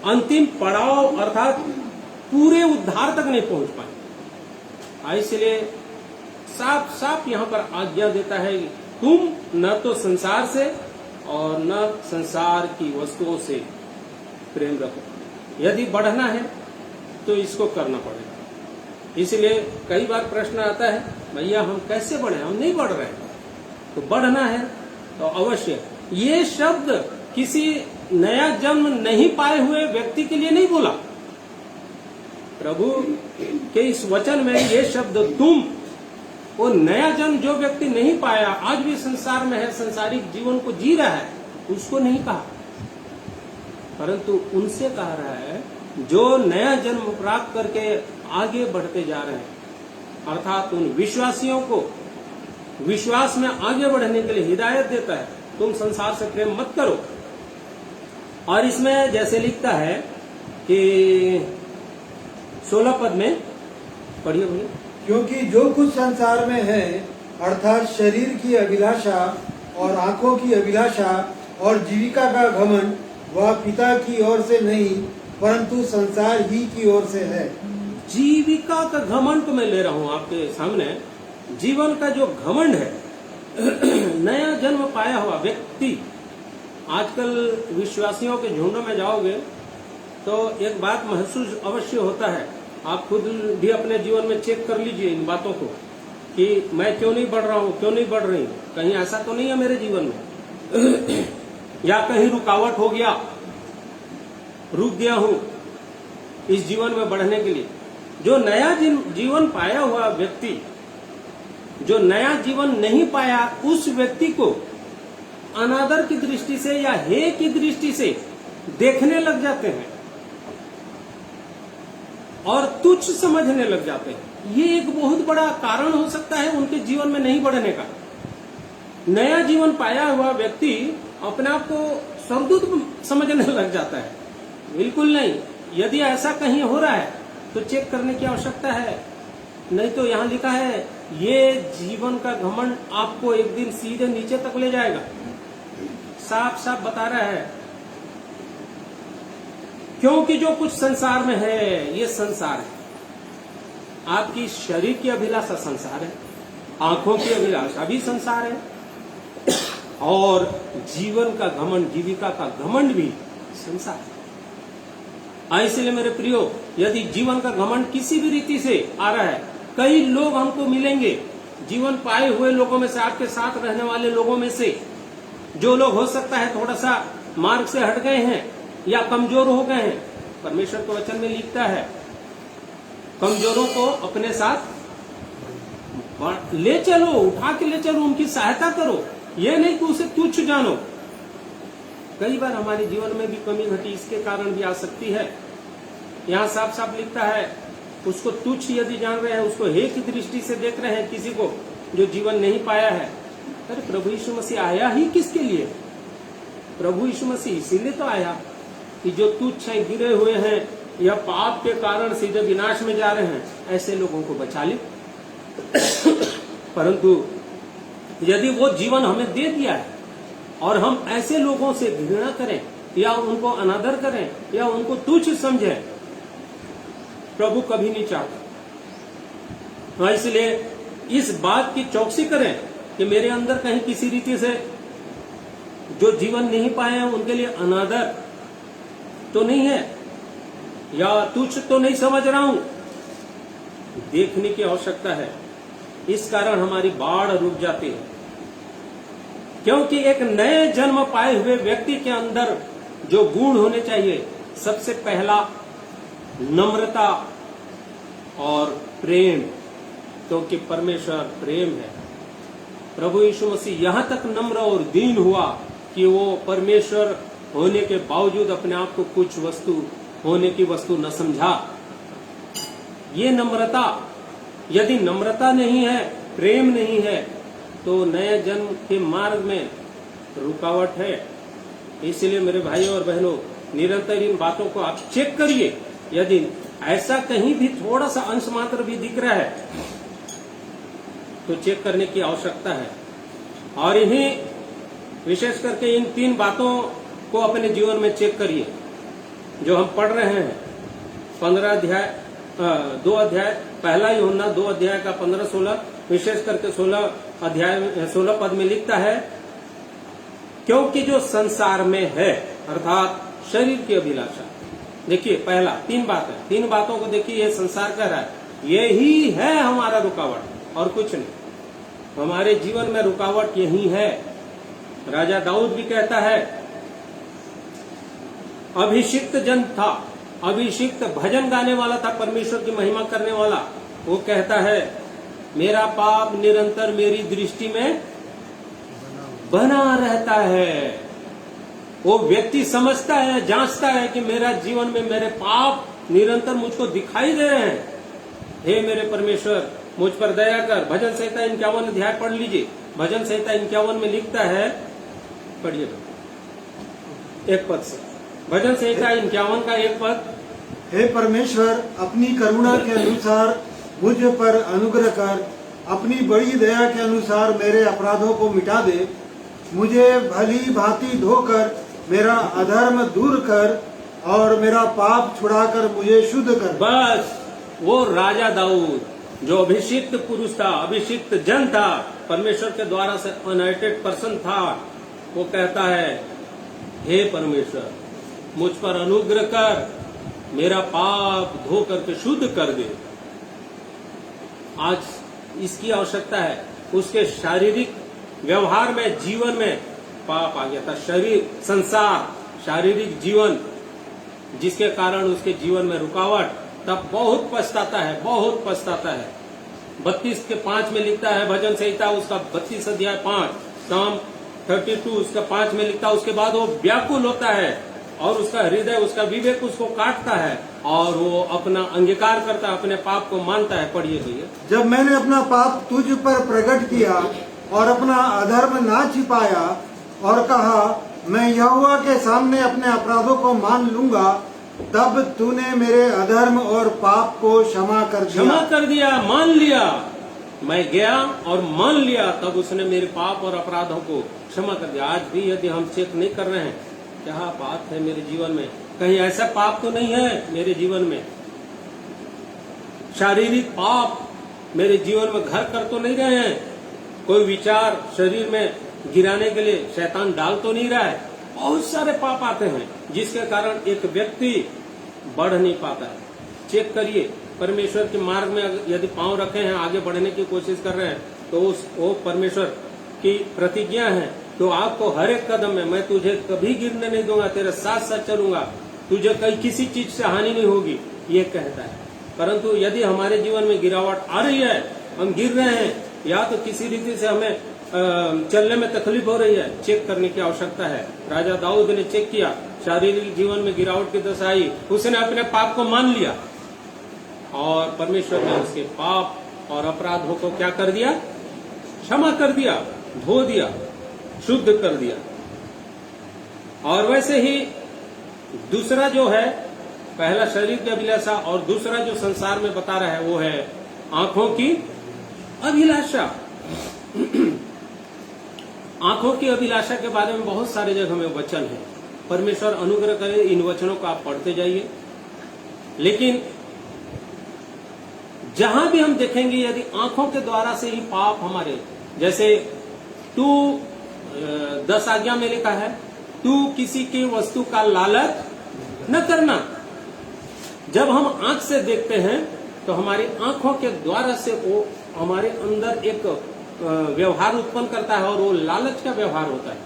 अंतिम पड़ाव अर्थात पूरे उद्धार तक नहीं पहुंच पाएंगे। इसलिए साफ साफ यहाँ पर आज्ञा देता है कि तुम न तो संसार से और न संसार की वस्तुओं से प्रेम रखो। यदि बढ़ना है तो इसको करना पड़ेगा। इसलिए कई बार प्रश्न आता है, भैया हम कैसे बढ़े, हम नहीं बढ़ रहे हैं। तो बढ़ना है तो अवश्य, ये शब्द किसी नया जन्म नहीं पाए हुए व्यक्ति के लिए नहीं बोला। प्रभु के इस वचन में ये शब्द तुम, वो नया जन्म जो व्यक्ति नहीं पाया, आज भी संसार में है, संसारिक जीवन को जी रहा है, उसको नहीं कहा। परंतु उनसे कह रहा है जो नया जन्म प्राप्त करके आगे बढ़ते जा रहे हैं, अर्थात उन विश्वासियों को विश्वास में आगे बढ़ने के लिए हिदायत देता है, तुम संसार से प्रेम मत करो। और इसमें जैसे लिखता है कि 16 पद में पढ़िए भैया। क्योंकि जो कुछ संसार में है, अर्थात शरीर की अभिलाषा और आंखों की अभिलाषा और जीविका का घमंड, वह पिता की ओर से नहीं परंतु संसार ही की ओर से है। जीविका का घमंड तो मैं ले रहा हूं आपके सामने। जीवन का जो घमंड है, नया जन्म पाया हुआ व्यक्ति, आजकल विश्वासियों के झुंड में जाओगे तो एक बात महसूस अवश्य होता है। आप खुद भी अपने जीवन में चेक कर लीजिए इन बातों को कि मैं क्यों नहीं बढ़ रहा हूं, क्यों नहीं बढ़ रही, कहीं ऐसा तो नहीं है मेरे जीवन में या कहीं रुकावट हो गया, रुक गया हूं इस जीवन में बढ़ने के लिए। जो नया जीवन पाया हुआ व्यक्ति, जो नया जीवन नहीं पाया, उस व्यक्ति को अनादर की दृष्टि से या हे की दृष्टि से देखने लग जाते हैं और तुच्छ समझने लग जाते हैं। ये एक बहुत बड़ा कारण हो सकता है उनके जीवन में नहीं बढ़ने का। नया जीवन पाया हुआ व्यक्ति अपने आप को सर्वदूत समझने लग जाता है। बिल्कुल नहीं। यदि ऐसा कहीं हो रहा है तो चेक करने की आवश्यकता है। नहीं तो यहाँ लिखा है ये जीवन का घमंड आपको एक दिन सीधे नीचे तक ले जाएगा। साफ साफ बता रहा है, क्योंकि जो कुछ संसार में है ये संसार है। आपकी शरीर की अभिलाषा संसार है, आंखों की अभिलाषा भी संसार है, और जीवन का घमंड, जीविका का घमंड भी संसार है। इसलिए मेरे प्रियो, यदि जीवन का घमंड किसी भी रीति से आ रहा है, कई लोग हमको मिलेंगे जीवन पाए हुए लोगों में से, आपके साथ रहने वाले लोगों में से, जो लोग हो सकता है थोड़ा सा मार्ग से हट गए हैं या कमजोर हो गए हैं। परमेश्वर के वचन में लिखता है कमजोरों को अपने साथ ले चलो, उठा के ले चलो, उनकी सहायता करो। ये नहीं कि उसे तुच्छ जानो। कई बार हमारे जीवन में भी कमी घटी इसके कारण भी आ सकती है। यहाँ साफ साफ लिखता है उसको तुच्छ यदि जान रहे हैं, उसको हे की दृष्टि से देख रहे हैं किसी को जो जीवन नहीं पाया है। अरे प्रभु यीशु मसीह आया ही किसके लिए? प्रभु यीशु मसीह इसीलिए तो आया कि जो तुच्छ हैं, गिरे हुए हैं या पाप के कारण सीधे विनाश में जा रहे हैं, ऐसे लोगों को बचा ले। परंतु यदि वो जीवन हमें दे दिया है और हम ऐसे लोगों से घृणा करें या उनको अनादर करें या उनको तुच्छ समझें, प्रभु कभी नहीं चाहता। इसलिए इस बात की चौकसी करें कि मेरे अंदर कहीं किसी रीति से जो जीवन नहीं पाए हैं उनके लिए अनादर तो नहीं है या तुच्छ तो नहीं समझ रहा हूं। देखने की आवश्यकता है। इस कारण हमारी बाढ़ रुक जाती है, क्योंकि एक नए जन्म पाए हुए व्यक्ति के अंदर जो गुण होने चाहिए, सबसे पहला नम्रता और प्रेम, क्योंकि परमेश्वर प्रेम है। प्रभु यीशु मसीह यहां तक नम्र और दीन हुआ कि वो परमेश्वर होने के बावजूद अपने आप को कुछ वस्तु होने की वस्तु न समझा। ये नम्रता, यदि नम्रता नहीं है, प्रेम नहीं है, तो नए जन्म के मार्ग में रुकावट है। इसलिए मेरे भाइयों और बहनों, निरंतर इन बातों को आप चेक करिए। यदि ऐसा कहीं भी थोड़ा सा अंश मात्र भी दिख रहा है तो चेक करने की आवश्यकता है। और इन्हीं विशेष करके इन 3 बातों को अपने जीवन में चेक करिए जो हम पढ़ रहे हैं। 15 अध्याय 2 अध्याय, पहला यूहन्ना 2 अध्याय का 15-16, विशेष करके 16 पद में लिखता है, क्योंकि जो संसार में है, अर्थात शरीर की अभिलाषा। देखिए पहला 3 बात है, 3 बातों को देखिए। ये संसार कह रहा है यही है हमारा रुकावट और कुछ नहीं। हमारे जीवन में रुकावट यही है। राजा दाऊद भी कहता है, अभिषिक्त जन था, अभिषिक्त भजन गाने वाला था, परमेश्वर की महिमा करने वाला। वो कहता है मेरा पाप निरंतर मेरी दृष्टि में बना रहता है। वो व्यक्ति समझता है, जांचता है कि मेरा जीवन में मेरे पाप निरंतर मुझको दिखाई दे रहे हैं। हे मेरे परमेश्वर, मुझ पर दया कर। भजन संहिता 51 अध्याय पढ़ लीजिए। भजन संहिता 51 में लिखता है, पढ़िए एक पद से, भजन संहिता 51 का एक पद। हे परमेश्वर, अपनी करुणा के अनुसार मुझ पर अनुग्रह कर, अपनी बड़ी दया के अनुसार मेरे अपराधों को मिटा दे, मुझे भली भांति धोकर मेरा अधर्म दूर कर और मेरा पाप छुड़ाकर मुझे शुद्ध कर। बस वो राजा दाऊद जो अभिषिक्त पुरुष था, अभिषिक्त जन था, परमेश्वर के द्वारा से अनॉइंटेड पर्सन था, वो कहता है, हे परमेश्वर, मुझ पर अनुग्रह कर, मेरा पाप धो करके शुद्ध कर दे। आज इसकी आवश्यकता है। उसके शारीरिक व्यवहार में, जीवन में पाप आ गया था। शरीर, संसार, शारीरिक जीवन, जिसके कारण उसके जीवन में रुकावट, तब बहुत पछताता है, बहुत पछताता है। 32:5 में लिखता है भजन संहिता उसका 32 अध्याय 5, साम 32 उसका 5 में लिखता है, उसके बाद वो व्याकुल होता है और उसका हृदय, उसका विवेक उसको काटता है और वो अपना अंगीकार करता है, अपने पाप को मानता है। पढ़िए भैया। जब मैंने अपना पाप तुझ पर प्रकट किया और अपना अधर्म ना छिपाया और कहा, मैं यहोवा के सामने अपने अपराधों को मान लूंगा, तब तूने मेरे अधर्म और पाप को क्षमा कर दिया। मान लिया। मैं गया और मान लिया, तब उसने मेरे पाप और अपराधों को क्षमा कर दिया। आज भी यदि हम चेक नहीं कर रहे हैं, क्या बात है मेरे जीवन में, कहीं ऐसा पाप तो नहीं है मेरे जीवन में, शारीरिक पाप मेरे जीवन में घर कर तो नहीं रहे हैं, कोई विचार शरीर में गिराने के लिए शैतान डाल तो नहीं रहा है। बहुत सारे पाप आते हैं जिसके कारण एक व्यक्ति बढ़ नहीं पाता है। चेक करिए, परमेश्वर के मार्ग में यदि पांव रखे हैं, आगे बढ़ने की कोशिश कर रहे हैं, तो वो परमेश्वर की प्रतिज्ञा है, तो आपको हर एक कदम में मैं तुझे कभी गिरने नहीं दूंगा, तेरे साथ साथ चलूंगा, तुझे कहीं किसी चीज से हानि नहीं होगी, ये कहता है। परंतु यदि हमारे जीवन में गिरावट आ रही है, हम गिर रहे हैं, या तो किसी रीति से हमें चलने में तकलीफ हो रही है, चेक करने की आवश्यकता है। राजा दाऊद ने चेक किया, शारीरिक जीवन में गिरावट की दशा आई, उसने अपने पाप को मान लिया और परमेश्वर ने उसके पाप और अपराधों को क्या कर दिया? क्षमा कर दिया, धो दिया, शुद्ध कर दिया। और वैसे ही दूसरा जो है, पहला शरीर की अभिलाषा और दूसरा जो संसार में बता रहा है वो है आंखों की अभिलाषा। आंखों की अभिलाषा के बारे में बहुत सारे जगह में वचन है। परमेश्वर अनुग्रह करे, इन वचनों को आप पढ़ते जाइए। लेकिन जहां भी हम देखेंगे, यदि आंखों के द्वारा से ही पाप हमारे, जैसे 10 आज्ञा में लिखा है, तू किसी की वस्तु का लालच न करना। जब हम आंख से देखते हैं तो हमारी आंखों के द्वारा से वो हमारे अंदर एक व्यवहार उत्पन्न करता है और वो लालच का व्यवहार होता है।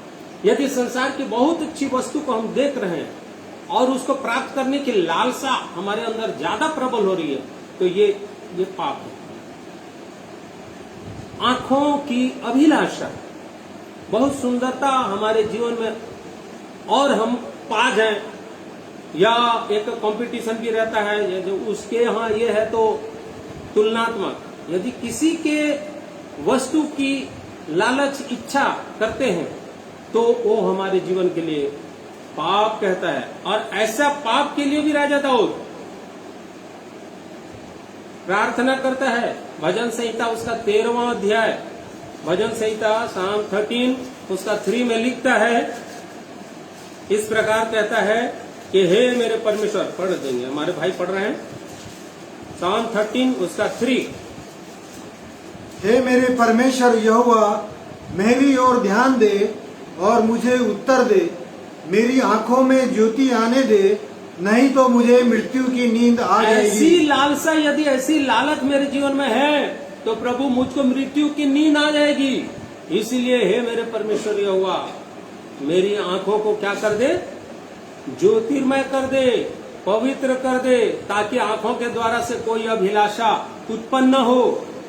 यदि संसार की बहुत अच्छी वस्तु को हम देख रहे हैं और उसको प्राप्त करने की लालसा हमारे अंदर ज्यादा प्रबल हो रही है, तो ये पाप है। आंखों की अभिलाषा, बहुत सुंदरता हमारे जीवन में, और हम पा जाएं, या एक कंपटीशन भी रहता है, यदि उसके यहाँ ये है तो तुलनात्मक, यदि किसी के वस्तु की लालच इच्छा करते हैं तो वो हमारे जीवन के लिए पाप कहता है। और ऐसा पाप के लिए भी राजा दाऊद प्रार्थना करता है। भजन संहिता उसका 13वां अध्याय, भजन संहिता साम 13 उसका 3 में लिखता है, इस प्रकार कहता है कि हे मेरे परमेश्वर, पढ़ देंगे, हमारे भाई पढ़ रहे हैं, साम 13 उसका 3। हे मेरे परमेश्वर यहोवा, मेरी ओर ध्यान दे और मुझे उत्तर दे, मेरी आंखों में ज्योति आने दे, नहीं तो मुझे मृत्यु की नींद आ जाएगी। ऐसी लालसा, यदि ऐसी लालच मेरे जीवन में है तो प्रभु मुझको मृत्यु की नींद आ जाएगी। इसलिए हे मेरे परमेश्वर यहोवा, मेरी आंखों को क्या कर दे? ज्योतिर्मय कर दे, पवित्र कर दे, ताकि आंखों के द्वारा से कोई अभिलाषा उत्पन्न न हो।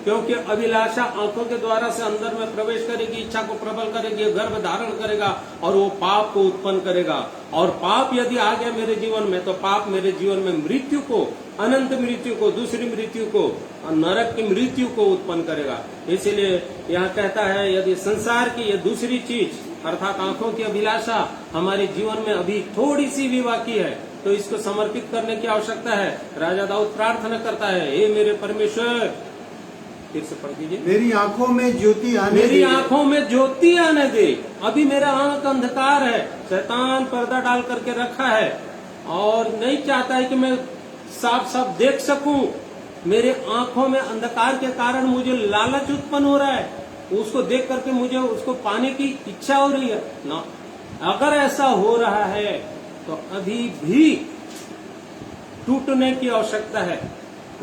क्योंकि अभिलाषा आंखों के द्वारा से अंदर में प्रवेश करेगी, इच्छा को प्रबल करेगी, गर्भ धारण करेगा और वो पाप को उत्पन्न करेगा। और पाप यदि आ गया मेरे जीवन में तो पाप मेरे जीवन में मृत्यु को, अनंत मृत्यु को, दूसरी मृत्यु को, नरक की मृत्यु को उत्पन्न करेगा। इसीलिए यहाँ कहता है यदि संसार की ये दूसरी चीज अर्थात आंखों की अभिलाषा हमारे जीवन में अभी थोड़ी सी भी बाकी है तो इसको समर्पित करने की आवश्यकता है। राजा दाऊद प्रार्थना करता है, हे मेरे परमेश्वर, फिर से पढ़ दीजिए, मेरी आंखों में ज्योति आने मेरी दे। आंखों में ज्योति आने दे। अभी मेरा आंख अंधकार है, शैतान पर्दा डाल करके रखा है और नहीं चाहता है कि मैं साफ साफ देख सकूं। मेरे आंखों में अंधकार के कारण मुझे लालच उत्पन्न हो रहा है, उसको देख करके मुझे उसको पाने की इच्छा हो रही है ना। अगर ऐसा हो रहा है तो अभी भी टूटने की आवश्यकता है,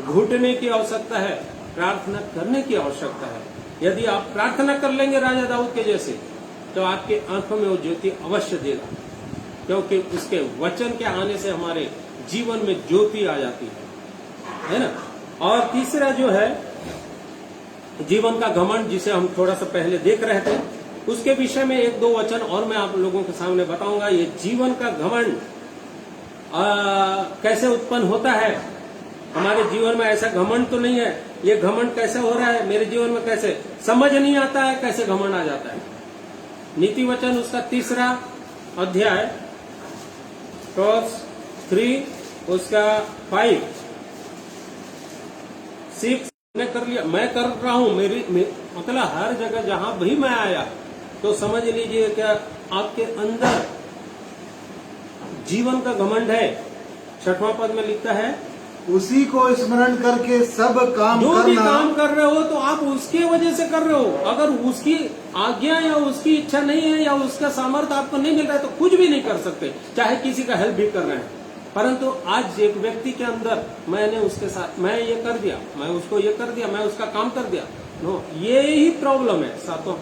घुटने की आवश्यकता है, प्रार्थना करने की आवश्यकता है। यदि आप प्रार्थना कर लेंगे राजा दाऊद के जैसे तो आपके आंखों में वो ज्योति अवश्य देगा, क्योंकि उसके वचन के आने से हमारे जीवन में ज्योति आ जाती है ना। और तीसरा जो है जीवन का घमंड, जिसे हम थोड़ा सा पहले देख रहे थे, उसके विषय में एक दो वचन और मैं आप लोगों के सामने बताऊंगा। ये जीवन का घमंड कैसे उत्पन्न होता है हमारे जीवन में। ऐसा घमंड तो नहीं है, ये घमंड कैसे हो रहा है मेरे जीवन में, कैसे समझ नहीं आता है, कैसे घमंड आ जाता है। नीति वचन उसका 3 अध्याय Proverbs 3 उसका 5, 6 मैंने कर लिया, मैं कर रहा हूं। मतलब हर जगह जहां भी मैं आया तो समझ लीजिए क्या आपके अंदर जीवन का घमंड है। 6वां पद में लिखता है, उसी को स्मरण करके सब काम जो करना। भी काम कर रहे हो तो आप उसके वजह से कर रहे हो। अगर उसकी आज्ञा या उसकी इच्छा नहीं है या उसका सामर्थ्य आपको नहीं मिल रहा है तो कुछ भी नहीं कर सकते, चाहे किसी का हेल्प भी कर रहे हैं। परंतु आज एक व्यक्ति के अंदर मैंने उसके साथ मैं ये कर दिया, मैं उसको ये कर दिया, मैं उसका काम कर दिया, नो, ये ही प्रॉब्लम है। 7वां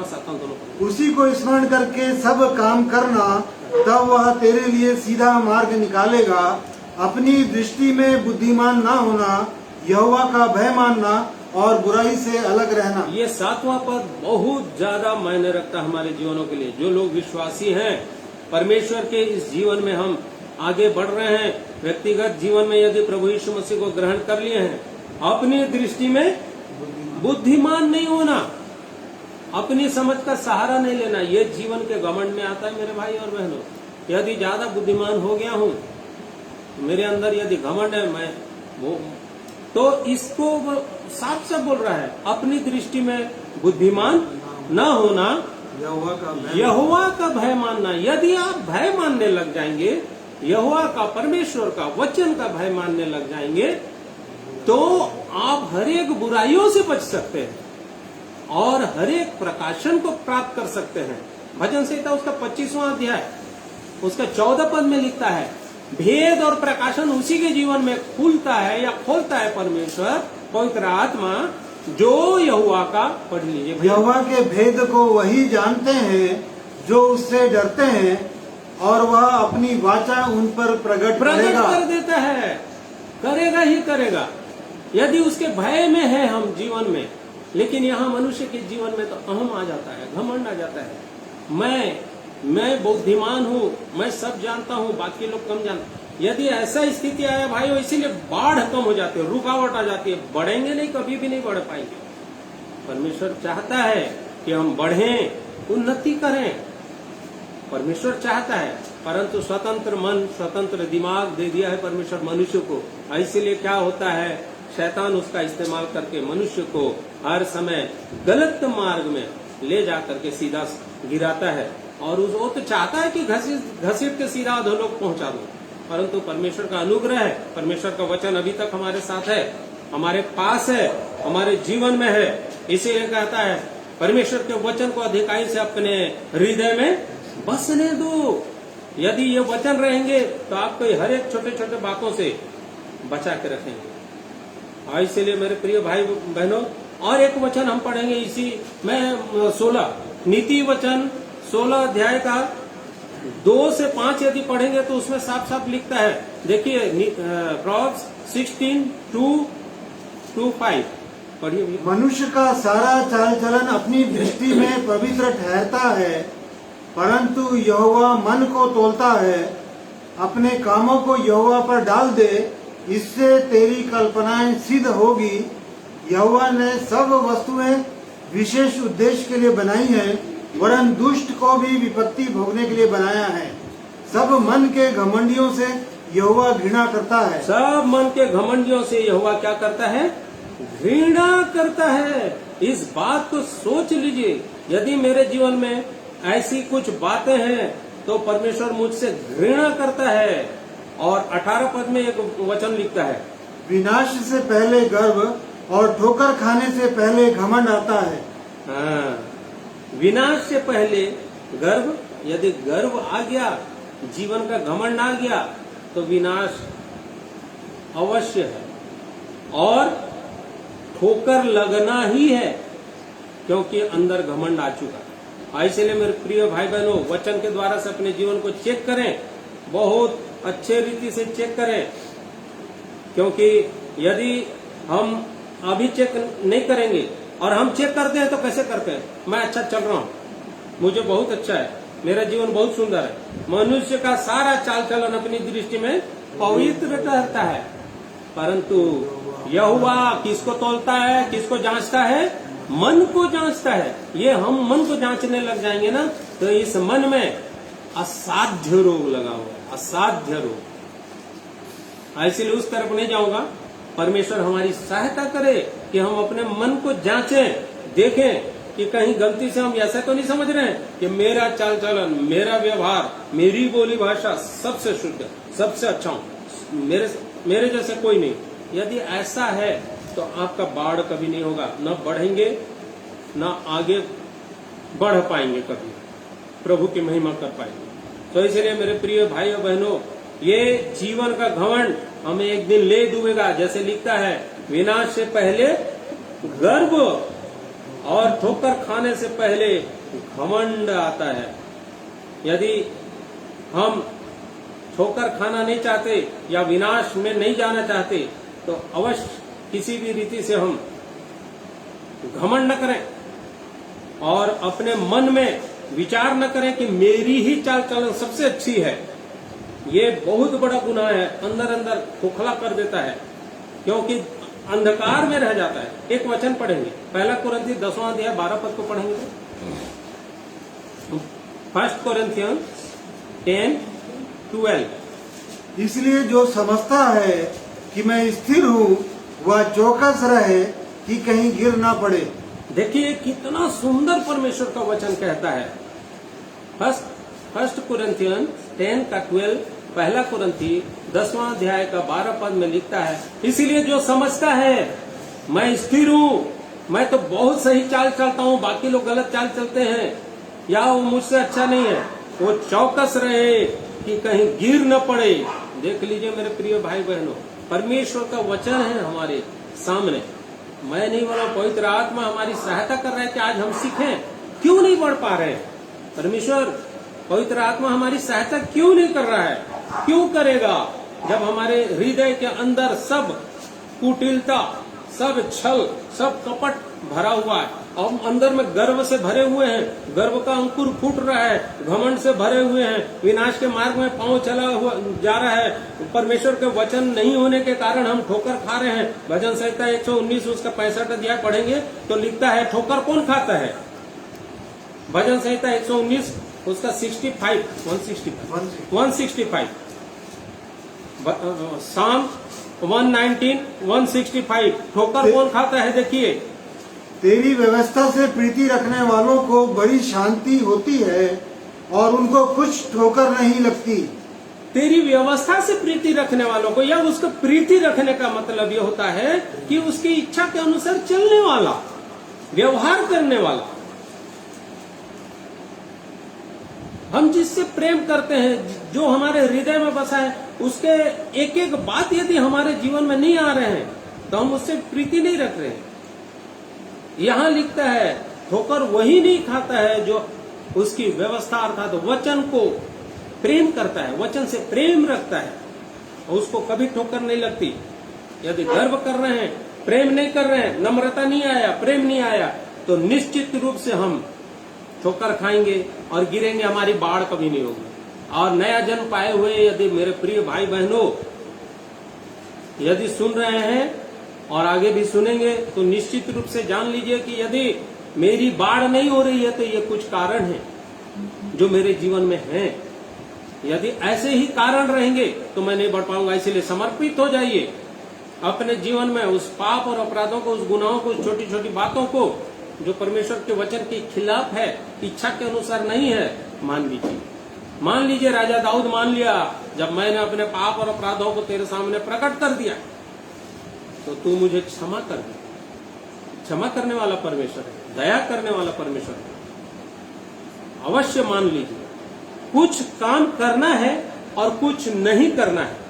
7वां दोनों। उसी को स्मरण करके सब काम करना, तब वह तेरे लिए सीधा मार्ग निकालेगा। अपनी दृष्टि में बुद्धिमान ना होना, यहोवा का भय मानना और बुराई से अलग रहना। ये 7वां पद बहुत ज्यादा मायने रखता है हमारे जीवनों के लिए। जो लोग विश्वासी हैं, परमेश्वर के इस जीवन में हम आगे बढ़ रहे हैं, व्यक्तिगत जीवन में यदि प्रभु यीशु मसीह को ग्रहण कर लिए हैं, अपनी दृष्टि में बुद्धिमान नहीं होना, अपनी समझ का सहारा नहीं लेना, ये जीवन के घमंड में आता है मेरे भाई और बहनों। यदि ज्यादा बुद्धिमान हो गया हूं, मेरे अंदर यदि घमंड है, मैं वो तो इसको साफ साफ बोल रहा है, अपनी दृष्टि में बुद्धिमान न होना, यहोवा का भय मानना। यदि आप भय मानने लग जाएंगे, यहोवा का, परमेश्वर का वचन का भय मानने लग जाएंगे, तो आप हर एक बुराइयों से बच सकते हैं और हर एक प्रकाशन को प्राप्त कर सकते हैं। भजन संहिता उसका 25वां अध्याय उसका 14 पद में लिखता है, भेद और प्रकाशन उसी के जीवन में खुलता है या खोलता है परमेश्वर, पवित्र आत्मा, जो यहोवा का, पढ़ लीजिए, यहोवा के भेद को वही जानते हैं जो उससे डरते हैं, और वह अपनी वाचा उन पर प्रकट कर देता है, करेगा ही करेगा यदि उसके भय में है हम जीवन में। लेकिन यहाँ मनुष्य के जीवन में तो अहम आ जाता है, घमंड आ जाता है। मैं बुद्धिमान हूँ, मैं सब जानता हूँ, बाकी लोग कम जानते। यदि ऐसा स्थिति आया भाइयों, इसीलिए बाढ़ कम हो जाती है, रुकावट आ जाती है, बढ़ेंगे नहीं, कभी भी नहीं बढ़ पाएंगे। परमेश्वर चाहता है कि हम बढ़ें, उन्नति करें, परमेश्वर चाहता है, परंतु स्वतंत्र मन, स्वतंत्र दिमाग दे दिया है परमेश्वर मनुष्य को। इसीलिए क्या होता है, शैतान उसका इस्तेमाल करके मनुष्य को हर समय गलत मार्ग में ले जा करके सीधा गिराता है, और वो तो चाहता है कि घसीट के सीधा अधोलोक पहुंचा दो। परंतु परमेश्वर का अनुग्रह है, परमेश्वर का वचन अभी तक हमारे साथ है, हमारे पास है, हमारे जीवन में है। इसीलिए कहता है परमेश्वर के वचन को अधिकाई से अपने हृदय में बसने दो। यदि ये वचन रहेंगे तो आपको हर एक छोटे छोटे बातों से बचा के रखेंगे। और इसीलिए मेरे प्रिय भाई बहनों, और एक वचन हम पढ़ेंगे इसी में 16 नीति वचन 16 अध्याय का 2 से 5 यदि पढ़ेंगे तो उसमें साफ साफ लिखता है। देखिए Proverbs 16:2 6:2-5 पढ़िए भैया। मनुष्य का सारा चाल चलन अपनी दृष्टि में पवित्र ठहरता है, परंतु यहोवा मन को तोलता है। अपने कामों को यहोवा पर डाल दे, इससे तेरी कल्पनाएं सिद्ध होगी। यहोवा ने सब वस्तुएं विशेष उद्देश्य के लिए बनाई हैं, वरन दुष्ट को भी विपत्ति भोगने के लिए बनाया है। सब मन के घमंडियों से यहोवा घृणा करता है। सब मन के घमंडियों से यहोवा क्या करता है? घृणा करता है। इस बात को सोच लीजिए, यदि मेरे जीवन में ऐसी कुछ बातें हैं तो परमेश्वर मुझसे घृणा करता है। और 18 पद में एक वचन लिखता है, विनाश से पहले गर्व और ठोकर खाने से पहले घमंड आता है। हाँ, विनाश से पहले गर्व, यदि गर्व आ गया, जीवन का घमंड आ गया, तो विनाश अवश्य है और ठोकर लगना ही है, क्योंकि अंदर घमंड आ चुका है। इसलिए मेरे प्रिय भाई बहनों, वचन के द्वारा से अपने जीवन को चेक करें, बहुत अच्छे रीति से चेक करें, क्योंकि यदि हम अभी चेक नहीं करेंगे और हम चेक करते हैं तो कैसे करते हैं? मैं अच्छा चल रहा हूँ, मुझे बहुत अच्छा है, मेरा जीवन बहुत सुंदर है। मनुष्य का सारा चाल चलन अपनी दृष्टि में पवित्र ठहरता है, परंतु यहोवा किसको तोलता है, किसको जांचता है? मन को जांचता है। ये हम मन को जांचने लग जाएंगे ना, तो इस मन में असाध्य रोग लगा हुआ है, असाध्य रोग। इसलिए उस तरफ नहीं जाऊंगा। परमेश्वर हमारी सहायता करे कि हम अपने मन को जांचें, देखें कि कहीं गलती से हम ऐसा तो नहीं समझ रहे हैं कि मेरा चाल चलन, मेरा व्यवहार, मेरी बोली भाषा सबसे शुद्ध, सबसे अच्छा हूं, मेरे जैसे कोई नहीं। यदि ऐसा है तो आपका बाढ़ कभी नहीं होगा, न बढ़ेंगे न आगे बढ़ पाएंगे, कभी प्रभु की महिमा कर पाएंगे। तो इसलिए मेरे प्रिय भाई और बहनों, ये जीवन का घमंड हमें एक दिन ले डूबेगा। जैसे लिखता है, विनाश से पहले गर्व और ठोकर खाने से पहले घमंड आता है। यदि हम ठोकर खाना नहीं चाहते या विनाश में नहीं जाना चाहते, तो अवश्य किसी भी रीति से हम घमंड न करें और अपने मन में विचार न करें कि मेरी ही चाल चलन सबसे अच्छी है। ये बहुत बड़ा गुनाह है, अंदर अंदर खोखला कर देता है, क्योंकि अंधकार में रह जाता है। एक वचन पढ़ेंगे, 1 कोरिन्थियों 10वां अध्याय 12 पद को पढ़ेंगे। 1 कोरिन्थियों 10:12। इसलिए जो समझता है कि मैं स्थिर हूँ, वह चौकस रहे कि कहीं गिर ना पड़े। देखिए कितना सुंदर परमेश्वर का वचन कहता है। 1 कोरिन्थियों 10:12, 1 कोरिन्थी 10वां अध्याय का 12 पद में लिखता है, इसीलिए जो समझता है मैं स्थिर हूँ, मैं तो बहुत सही चाल चलता हूँ, बाकी लोग गलत चाल चलते हैं या वो मुझसे अच्छा नहीं है, वो चौकस रहे कि कहीं गिर न पड़े। देख लीजिए मेरे प्रिय भाई बहनों, परमेश्वर का वचन है हमारे सामने। मैं नहीं बोला, पवित्र आत्मा हमारी सहायता कर रहा है कि आज हम सीखें। क्यों नहीं बढ़ पा रहे? परमेश्वर पवित्र आत्मा हमारी सहायता क्यों नहीं कर रहा है? क्यों करेगा जब हमारे हृदय के अंदर सब कुटिलता, सब छल, सब कपट भरा हुआ है, हम अंदर में गर्व से भरे हुए हैं, गर्व का अंकुर फूट रहा है, घमंड से भरे हुए हैं, विनाश के मार्ग में पांव चला हुआ जा रहा है, परमेश्वर के वचन नहीं होने के कारण हम ठोकर खा रहे हैं। भजन संहिता 119 उसका 65 अध्याय पढ़ेंगे तो लिखता है, ठोकर कौन खाता है? भजन संहिता 119 उसका 165 साम 119 165 ठोकर कौन खाता है? देखिए, तेरी व्यवस्था से प्रीति रखने वालों को बड़ी शांति होती है और उनको कुछ ठोकर नहीं लगती। तेरी व्यवस्था से प्रीति रखने वालों को, या उसको प्रीति रखने का मतलब ये होता है कि उसकी इच्छा के अनुसार चलने वाला, व्यवहार करने वाला। हम जिससे प्रेम करते हैं, जो हमारे हृदय में बसा है, उसके एक एक बात यदि हमारे जीवन में नहीं आ रहे हैं तो हम उससे प्रीति नहीं रख रहे हैं। यहाँ लिखता है, ठोकर वही नहीं खाता है जो उसकी व्यवस्था अर्थात वचन को प्रेम करता है, वचन से प्रेम रखता है, उसको कभी ठोकर नहीं लगती। यदि गर्व कर रहे हैं प्रेम नहीं कर रहे हैं, नम्रता नहीं आया, प्रेम नहीं आया, तो निश्चित रूप से हम ठोकर खाएंगे और गिरेंगे, हमारी बाढ़ कभी नहीं होगी। और नया जन्म पाए हुए यदि मेरे प्रिय भाई बहनों यदि सुन रहे हैं और आगे भी सुनेंगे, तो निश्चित रूप से जान लीजिए कि यदि मेरी बाढ़ नहीं हो रही है तो ये कुछ कारण है जो मेरे जीवन में है। यदि ऐसे ही कारण रहेंगे तो मैं नहीं बढ़ पाऊंगा। इसलिए समर्पित हो जाइए अपने जीवन में उस पाप और अपराधों को, उस गुनाहों को, उस छोटी छोटी बातों को जो परमेश्वर के वचन के खिलाफ है, इच्छा के अनुसार नहीं है, मान लीजिए। मान लीजिए राजा दाऊद मान लिया, जब मैंने अपने पाप और अपराधों को तेरे सामने प्रकट कर दिया तो तू मुझे क्षमा कर दे। क्षमा करने वाला परमेश्वर है, दया करने वाला परमेश्वर है। अवश्य मान लीजिए कुछ काम करना है और कुछ नहीं करना है।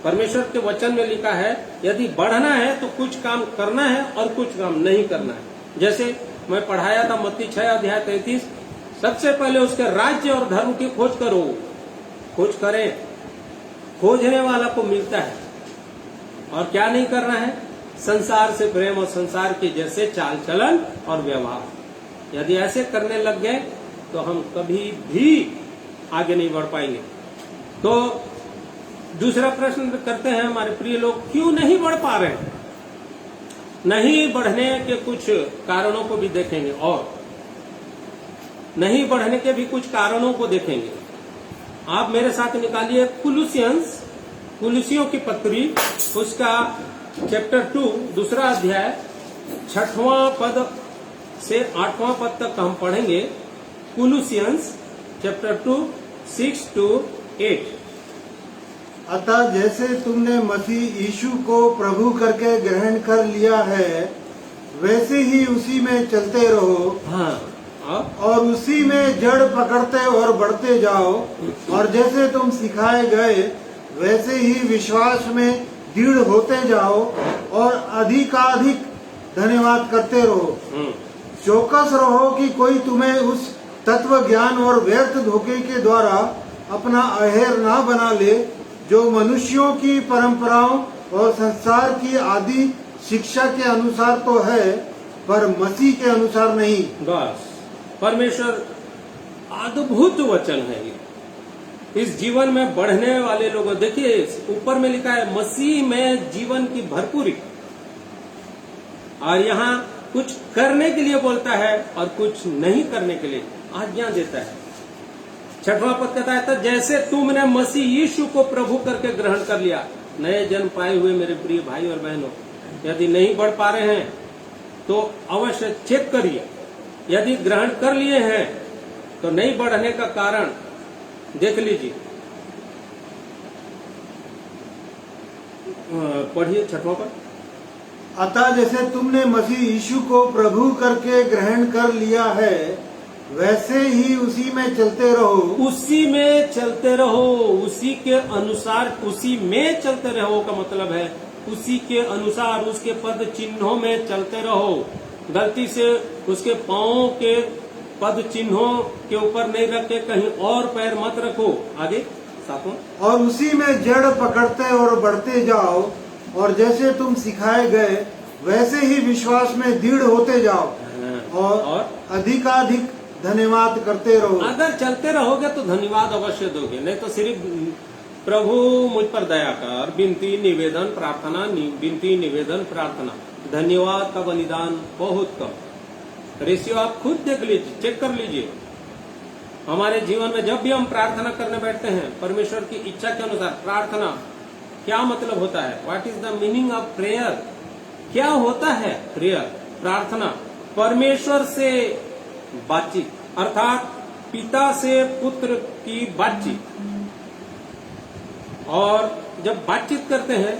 परमेश्वर के वचन में लिखा है यदि बढ़ना है तो कुछ काम करना है और कुछ काम नहीं करना है। जैसे मैं पढ़ाया था मत्ती 6 अध्याय 33, सबसे पहले उसके राज्य और धर्म की खोज करो। खोज करें, खोजने वाला को मिलता है। और क्या नहीं करना है? संसार से प्रेम और संसार के जैसे चाल चलन और व्यवहार। यदि ऐसे करने लग गए तो हम कभी भी आगे नहीं बढ़ पाएंगे। तो दूसरा प्रश्न करते हैं हमारे प्रिय लोग, क्यों नहीं बढ़ पा रहे हैं? नहीं बढ़ने के कुछ कारणों को भी देखेंगे और नहीं बढ़ने के भी कुछ कारणों को देखेंगे। आप मेरे साथ निकालिए कुलुसियों की पत्री, उसका चैप्टर 2 दूसरा अध्याय 6वां पद से 8वां पद तक हम पढ़ेंगे। कुलुसियंस चैप्टर 2 6 to 8। अतः जैसे तुमने मसीह यीशु को प्रभु करके ग्रहण कर लिया है, वैसे ही उसी में चलते रहो। हाँ, और उसी में जड़ पकड़ते और बढ़ते जाओ। और जैसे तुम सिखाए गए वैसे ही विश्वास में दृढ़ होते जाओ और अधिकाधिक धन्यवाद करते रहो। चौकस रहो कि कोई तुम्हें उस तत्व ज्ञान और व्यर्थ धोखे के द्वारा अपना अहेर ना बना ले, जो मनुष्यों की परंपराओं और संसार की आदि शिक्षा के अनुसार तो है, पर मसीह के अनुसार नहीं। बस परमेश्वर अद्भुत वचन है ये। इस जीवन में बढ़ने वाले लोगों, देखिए ऊपर में लिखा है मसीह में जीवन की भरपूरी, और यहाँ कुछ करने के लिए बोलता है और कुछ नहीं करने के लिए आज्ञा देता है। 6वां पद कहता है, जैसे तुमने मसीह यीशु को प्रभु करके ग्रहण कर लिया। नए जन्म पाए हुए मेरे प्रिय भाई और बहनों, यदि नहीं बढ़ पा रहे हैं तो अवश्य चेक करिए। यदि ग्रहण कर लिए हैं तो नहीं बढ़ने का कारण देख लीजिए। पढ़िए 6वां पद। अतः जैसे तुमने मसीह यीशु को प्रभु करके ग्रहण कर लिया है, वैसे ही उसी में चलते रहो। उसी में चलते रहो, उसी के अनुसार, उसी में चलते रहो का मतलब है उसी के अनुसार, उसके पद चिन्हों में चलते रहो। गलती से उसके पांवों के पद चिन्हों के ऊपर नहीं रख के कहीं और पैर मत रखो। आगे 7वां। और उसी में जड़ पकड़ते और बढ़ते जाओ, और जैसे तुम सिखाए गए वैसे ही विश्वास में दृढ़ होते जाओ और अधिकाधिक धन्यवाद करते रहो। अगर चलते रहोगे तो धन्यवाद अवश्य दोगे, नहीं तो सिर्फ प्रभु मुझ पर दया कर, विनती निवेदन प्रार्थना, विनती निवेदन प्रार्थना, धन्यवाद का बलिदान बहुत कम। रेशियो आप खुद देख लीजिए, चेक कर लीजिए। हमारे जीवन में जब भी हम प्रार्थना करने बैठते हैं परमेश्वर की इच्छा के अनुसार, प्रार्थना क्या मतलब होता है? What is the meaning of prayer? क्या होता है प्रेयर? प्रार्थना परमेश्वर से बातचीत, अर्थात पिता से पुत्र की बातचीत। और जब बातचीत करते हैं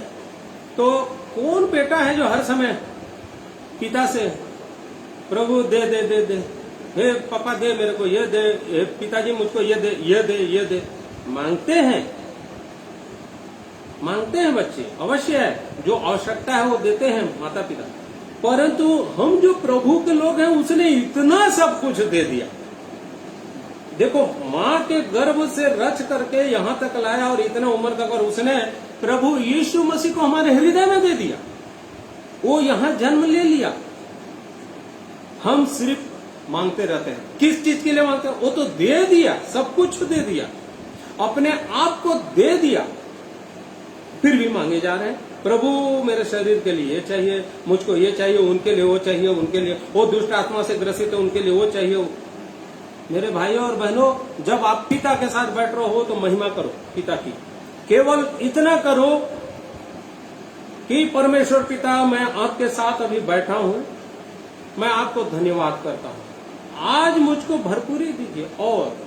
तो कौन बेटा है जो हर समय पिता से प्रभु दे दे दे दे, हे पापा दे मेरे को ये दे, हे पिताजी मुझको ये दे ये दे ये दे, मांगते हैं बच्चे, अवश्य है। जो आवश्यकता है वो देते हैं माता पिता, परंतु हम जो प्रभु के लोग हैं उसने इतना सब कुछ दे दिया। देखो माँ के गर्भ से रच करके यहाँ तक लाया और इतने उम्र तक, और उसने प्रभु यीशु मसीह को हमारे हृदय में दे दिया। वो यहां जन्म ले लिया। हम सिर्फ मांगते रहते हैं। किस चीज के लिए मांगते हैं? वो तो दे दिया, सब कुछ दे दिया, अपने आप को दे दिया, फिर भी मांगे जा रहे हैं। प्रभु मेरे शरीर के लिए ये चाहिए, मुझको ये चाहिए, उनके लिए वो चाहिए, उनके लिए वो दुष्ट आत्मा से ग्रसित है, उनके लिए वो चाहिए। मेरे भाइयों और बहनों, जब आप पिता के साथ बैठ रहे हो तो महिमा करो पिता की। केवल इतना करो कि परमेश्वर पिता, मैं आपके साथ अभी बैठा हूं, मैं आपको धन्यवाद करता हूं, आज मुझको भरपूरी दीजिए और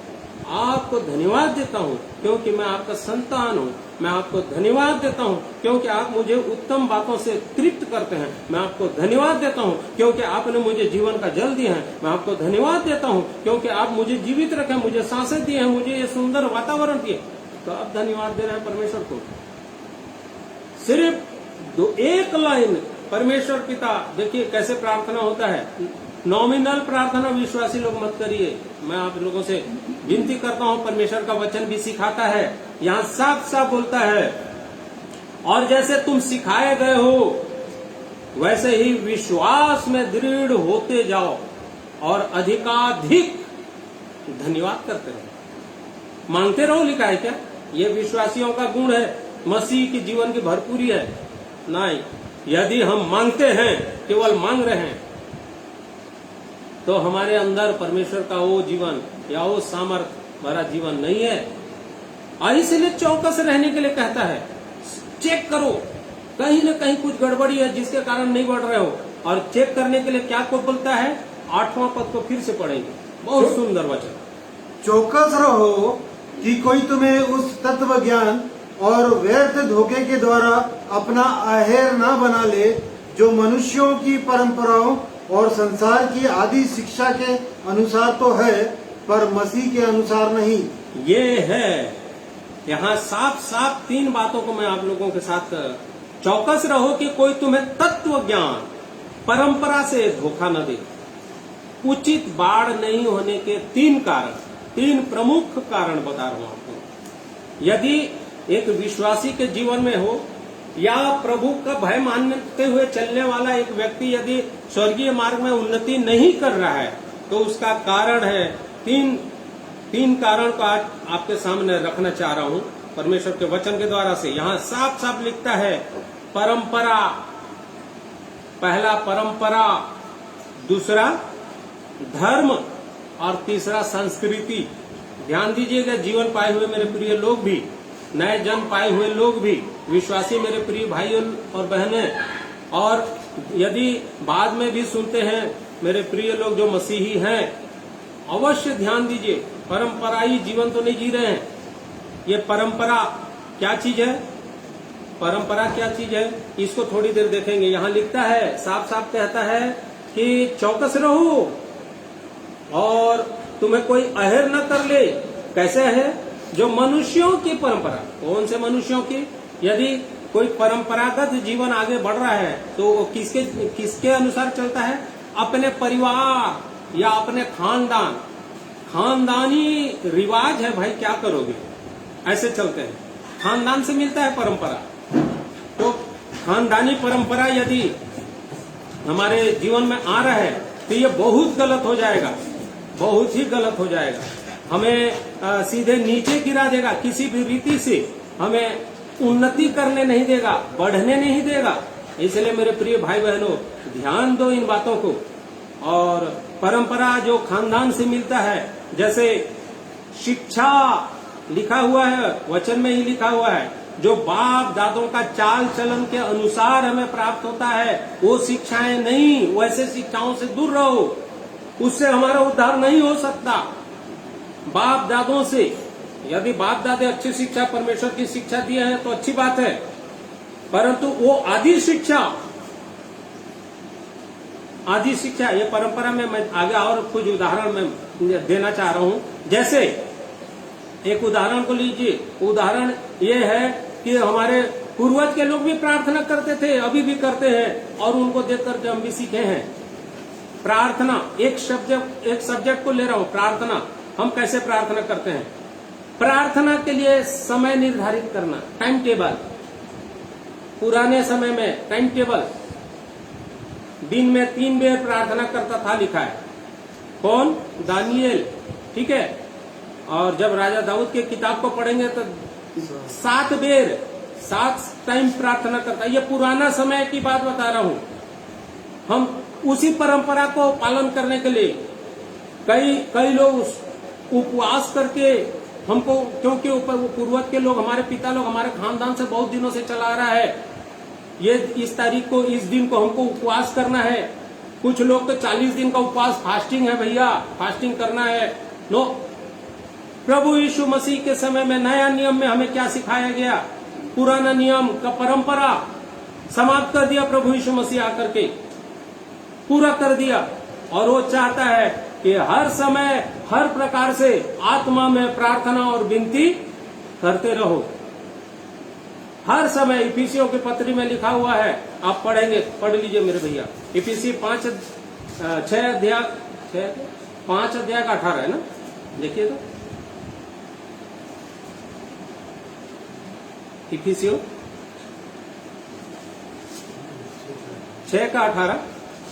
आपको धन्यवाद देता हूं क्योंकि मैं आपका संतान हूं। मैं आपको धन्यवाद देता हूं क्योंकि आप मुझे उत्तम बातों से तृप्त करते हैं। मैं आपको धन्यवाद देता हूं क्योंकि आपने मुझे जीवन का जल दिया है। मैं आपको धन्यवाद देता हूं क्योंकि आप मुझे जीवित रखे, मुझे सांसें दिए हैं, मुझे ये सुंदर वातावरण दिए। तो आप धन्यवाद दे रहे हैं परमेश्वर को। सिर्फ एक लाइन परमेश्वर पिता, देखिए कैसे प्रार्थना होता है। नॉमिनल प्रार्थना विश्वासी लोग मत करिए। मैं आप लोगों से विनती करता हूं, परमेश्वर का वचन भी सिखाता है, यहां साफ साफ बोलता है, और जैसे तुम सिखाए गए हो वैसे ही विश्वास में दृढ़ होते जाओ और अधिकाधिक धन्यवाद करते रहो। मांगते रहो लिखा है क्या? ये विश्वासियों का गुण है, मसीह की जीवन की भरपूरी है। नहीं, यदि हम मांगते हैं, केवल मांग रहे हैं, तो हमारे अंदर परमेश्वर का वो जीवन या वो सामर्थ भरा जीवन नहीं है। और इसलिए चौकस रहने के लिए कहता है, चेक करो, कहीं न कहीं कुछ गड़बड़ी है जिसके कारण नहीं बढ़ रहे हो। और चेक करने के लिए क्या को बोलता है? 8वां पद को फिर से पढ़ेंगे, बहुत सुंदर वचन। चौकस रहो कि कोई तुम्हें उस तत्व ज्ञान और व्यर्थ धोखे के द्वारा अपना आहेर न बना ले, जो मनुष्यों की परंपराओं और संसार की आदि शिक्षा के अनुसार तो है, पर मसीह के अनुसार नहीं। ये है, यहाँ साफ साफ 3 बातों को मैं आप लोगों के साथ, चौकस रहो कि कोई तुम्हें तत्व ज्ञान, परंपरा से धोखा न दे। उचित बाढ़ नहीं होने के 3 कारण, 3 प्रमुख कारण बता रहा हूं आपको। यदि एक विश्वासी के जीवन में हो या प्रभु का भय मानते हुए चलने वाला एक व्यक्ति यदि स्वर्गीय मार्ग में उन्नति नहीं कर रहा है, तो उसका कारण है 3 कारण को आज आपके सामने रखना चाह रहा हूं परमेश्वर के वचन के द्वारा से। यहां साफ साफ लिखता है, परंपरा, पहला परंपरा, दूसरा धर्म और तीसरा संस्कृति। ध्यान दीजिएगा, जीवन पाए हुए मेरे प्रिय लोग भी, नए जन्म पाए हुए लोग भी, विश्वासी मेरे प्रिय भाइयों और बहनें, और यदि बाद में भी सुनते हैं मेरे प्रिय लोग जो मसीही हैं, अवश्य ध्यान दीजिए, परंपराई जीवन तो नहीं जी रहे हैं। ये परंपरा क्या चीज है? परंपरा क्या चीज है, इसको थोड़ी देर देखेंगे। यहाँ लिखता है, साफ साफ कहता है कि चौकस रहो और तुम्हें कोई अहेर न कर ले। कैसे है? जो मनुष्यों की परंपरा। कौन से मनुष्यों की? यदि कोई परंपरागत जीवन आगे बढ़ रहा है तो वो किसके अनुसार चलता है? अपने परिवार या अपने खानदान, खानदानी रिवाज है भाई, क्या करोगे, ऐसे चलते हैं। खानदान से मिलता है परंपरा। तो खानदानी परंपरा यदि हमारे जीवन में आ रहा है तो ये बहुत गलत हो जाएगा, बहुत ही गलत हो जाएगा। हमें सीधे नीचे गिरा देगा, किसी भी रीति से हमें उन्नति करने नहीं देगा, बढ़ने नहीं देगा। इसलिए मेरे प्रिय भाई बहनों, ध्यान दो इन बातों को। और परंपरा जो खानदान से मिलता है, जैसे शिक्षा लिखा हुआ है, वचन में ही लिखा हुआ है, जो बाप दादों का चाल चलन के अनुसार हमें प्राप्त होता है, वो शिक्षाएं नहीं, वैसे शिक्षाओं से दूर रहो, उससे हमारा उद्धार नहीं हो सकता। बाप दादों से, यदि बाप दादे अच्छी शिक्षा, परमेश्वर की शिक्षा दिए हैं तो अच्छी बात है, परंतु वो आदि शिक्षा, ये परंपरा में मैं आगे और कुछ उदाहरण में देना चाह रहा हूं। जैसे एक उदाहरण को लीजिए, उदाहरण ये है कि हमारे पूर्वज के लोग भी प्रार्थना करते थे, अभी भी करते हैं, और उनको देख करके हम भी सीखे हैं। प्रार्थना, एक सब्जेक्ट को ले रहा हूं, प्रार्थना। हम कैसे प्रार्थना करते हैं? प्रार्थना के लिए समय निर्धारित करना, टाइम टेबल। पुराने समय में टाइम टेबल, दिन में 3 बार प्रार्थना करता था, लिखा है। कौन? दानिएल, ठीक है। और जब राजा दाऊद के किताब को पढ़ेंगे तो 7 बार 7 टाइम प्रार्थना करता है। ये पुराना समय की बात बता रहा हूं। हम उसी परंपरा को पालन करने के लिए कई लोग उपवास करके हमको, क्योंकि पूर्वज के लोग, हमारे पिता लोग, हमारे खानदान से बहुत दिनों से चला आ रहा है, ये इस तारीख को, इस दिन को हमको उपवास करना है। कुछ लोग तो 40 दिन का उपवास, फास्टिंग है भैया, फास्टिंग करना है। नो, प्रभु यीशु मसीह के समय में नया नियम में हमें क्या सिखाया गया? पुराना नियम का परंपरा समाप्त कर दिया प्रभु यीशु मसीह आकर के, पूरा कर दिया। और वो चाहता है कि हर समय हर प्रकार से आत्मा में प्रार्थना और विनती करते रहो, हर समय। इफिसियों के पत्री में लिखा हुआ है, आप पढ़ेंगे, पढ़ लीजिए मेरे भैया। इफिसी 5 अध्याय का 18 है ना, देखिए तो। इफिसियों 6 का 18।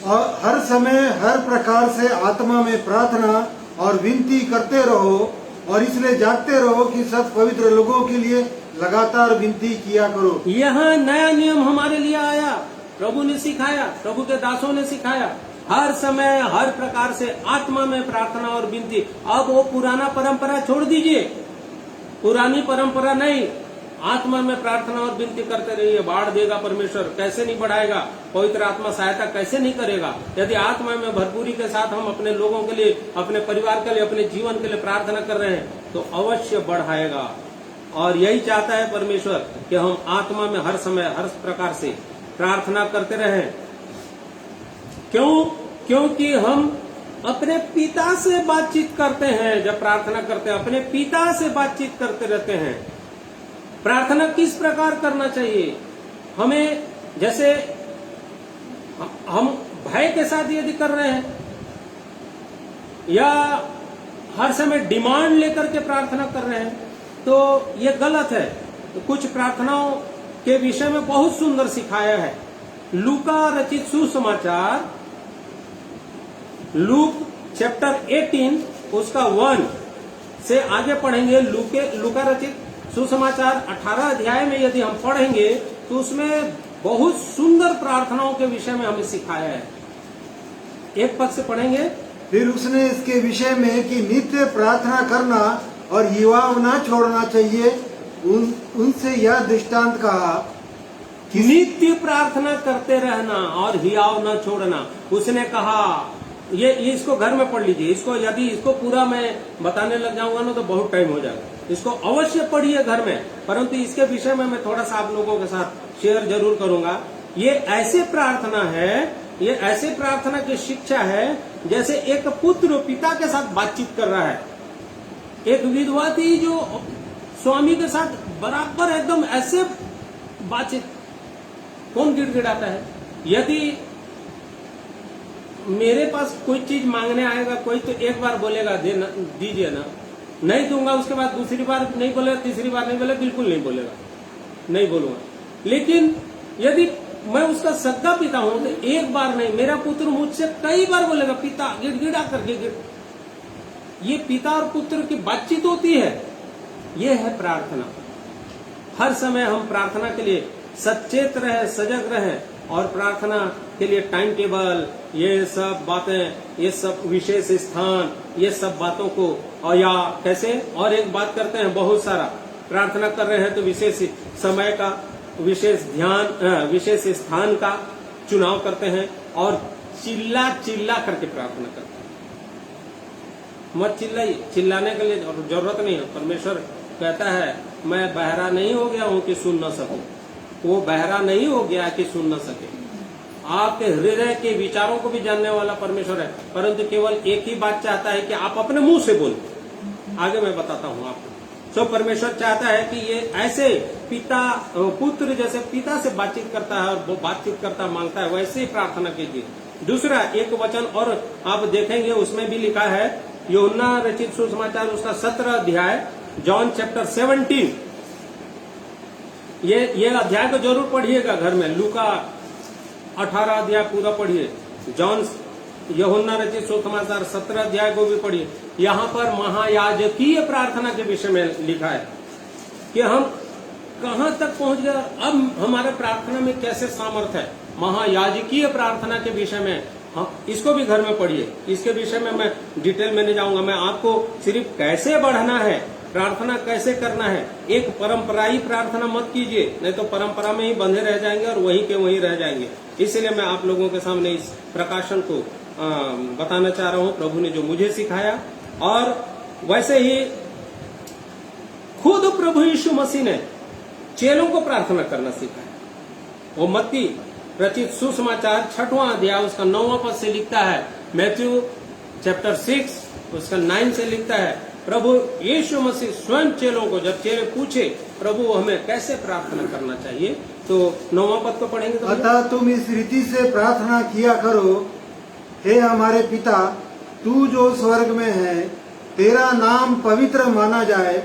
और हर समय हर प्रकार से आत्मा में प्रार्थना और विनती करते रहो, और इसलिए जागते रहो कि सब पवित्र लोगों के लिए लगातार विनती किया करो। यहाँ नया नियम हमारे लिए आया, प्रभु ने सिखाया, प्रभु के दासों ने सिखाया। हर समय हर प्रकार से आत्मा में प्रार्थना और विनती। अब वो पुराना परंपरा छोड़ दीजिए, पुरानी परंपरा नहीं। आत्मा में प्रार्थना और विनती करते रहिए। बाढ़ देगा परमेश्वर, कैसे नहीं बढ़ाएगा? पवित्र आत्मा सहायता कैसे नहीं करेगा? यदि आत्मा में भरपूरी के साथ हम अपने लोगों के लिए, अपने परिवार के लिए, अपने जीवन के लिए प्रार्थना कर रहे हैं तो अवश्य बढ़ाएगा। और यही चाहता है परमेश्वर कि हम आत्मा में हर समय हर प्रकार से प्रार्थना करते रहें। क्यों? क्योंकि हम अपने पिता से बातचीत करते हैं। जब प्रार्थना करते हैं अपने पिता से बातचीत करते रहते हैं। प्रार्थना किस प्रकार करना चाहिए हमें? जैसे हम भय के साथ यदि कर रहे हैं या हर समय डिमांड लेकर के प्रार्थना कर रहे हैं तो ये गलत है। तो कुछ प्रार्थनाओं के विषय में बहुत सुंदर सिखाया है। लूका रचित सुसमाचार, लूक चैप्टर 18 उसका 1 से आगे पढ़ेंगे। लूका रचित सुसमाचार 18 अध्याय में यदि हम पढ़ेंगे तो उसमें बहुत सुंदर प्रार्थनाओं के विषय में हमें सिखाया है। एक पद से पढ़ेंगे। फिर उसने इसके विषय में कि नित्य प्रार्थना करना और हिवाव न छोड़ना चाहिए, उनसे यह दृष्टांत कहा कि नित्य प्रार्थना करते रहना और हियाव न छोड़ना। उसने कहा, ये इसको घर में पढ़ लीजिए। इसको यदि इसको पूरा मैं बताने लग जाऊंगा ना तो बहुत टाइम हो जाएगा। इसको अवश्य पढ़िए घर में, परंतु इसके विषय में मैं थोड़ा सा आप लोगों के साथ शेयर जरूर करूंगा। ये ऐसे प्रार्थना है, ये ऐसे प्रार्थना की शिक्षा है जैसे एक पुत्र पिता के साथ बातचीत कर रहा है। एक विधवा थी जो स्वामी के साथ बराबर एकदम ऐसे बातचीत। कौन गिड़गिड़ाता है? यदि मेरे पास कोई चीज मांगने आएगा कोई तो एक बार बोलेगा दीजिए ना, नहीं दूंगा, उसके बाद दूसरी बार नहीं बोलेगा, तीसरी बार नहीं बोलेगा, बिल्कुल नहीं बोलेगा, नहीं बोलूंगा। लेकिन यदि मैं उसका सगा पिता हूं तो एक बार नहीं, मेरा पुत्र मुझसे कई बार बोलेगा पिता, गिड़गिड़ा करके। ये पिता और पुत्र की बातचीत होती है। ये है प्रार्थना। हर समय हम प्रार्थना के लिए सचेत रहे, सजग रहे और प्रार्थना के लिए टाइम टेबल, ये सब बातें, ये सब विशेष स्थान, ये सब बातों को, और या कैसे और एक बात करते हैं, बहुत सारा प्रार्थना कर रहे हैं तो विशेष समय का, विशेष ध्यान, विशेष स्थान का चुनाव करते हैं और चिल्ला चिल्ला करके प्रार्थना करते हैं। मत चिल्लाइए, चिल्लाने के लिए जरूरत नहीं है। परमेश्वर कहता है मैं बहरा नहीं हो गया हूं कि सुन न सकूं। वो बहरा नहीं हो गया कि सुन न सके। आपके हृदय के विचारों को भी जानने वाला परमेश्वर है, परंतु केवल एक ही बात चाहता है कि आप अपने मुंह से बोलो। आगे मैं बताता हूं आपको। तो परमेश्वर चाहता है कि ये ऐसे पिता पुत्र जैसे पिता से बातचीत करता है और वो बातचीत करता मांगता है, वैसे ही प्रार्थना कीजिए। दूसरा एक वचन और आप देखेंगे, उसमें भी लिखा है, यूहन्ना रचित सुसमाचार उसका 17 अध्याय, जॉन चैप्टर 17। ये अध्याय को जरूर पढ़िएगा घर में। लूका 18 अध्याय पूरा पढ़िए। जॉन यूहन्ना रचित सुसमाचार 17 अध्याय को भी पढ़िए। यहाँ पर महायाजकीय प्रार्थना के विषय में लिखा है कि हम कहाँ तक पहुंच गए, अब हमारे प्रार्थना में कैसे सामर्थ्य है। महायाजकीय प्रार्थना के विषय में हम इसको भी घर में पढ़िए। इसके विषय में मैं डिटेल में नहीं जाऊंगा, मैं आपको सिर्फ कैसे बढ़ना है, प्रार्थना कैसे करना है। एक परंपराई प्रार्थना मत कीजिए, नहीं तो परंपरा में ही बंधे रह जाएंगे और वहीं के वहीं रह जाएंगे। इसलिए मैं आप लोगों के सामने इस प्रकाशन को बताना चाह रहा हूं, प्रभु ने जो मुझे सिखाया। और वैसे ही खुद प्रभु यीशु मसीह ने चेलों को प्रार्थना करना सिखाया। वो मत्ती रचित सुसमाचार 6वां अध्याय उसका 9वां पद से लिखता है, मैथ्यू चैप्टर 6 उसका 9 से लिखता है, प्रभु यीशु मसीह स्वयं चेलों को, जब चेले पूछे प्रभु हमें कैसे प्रार्थना करना चाहिए, तो 9वां पद को पढ़ेंगे। तो अतः तुम इस रीति से प्रार्थना किया करो, हे हमारे पिता, तू जो स्वर्ग में है, तेरा नाम पवित्र माना जाए,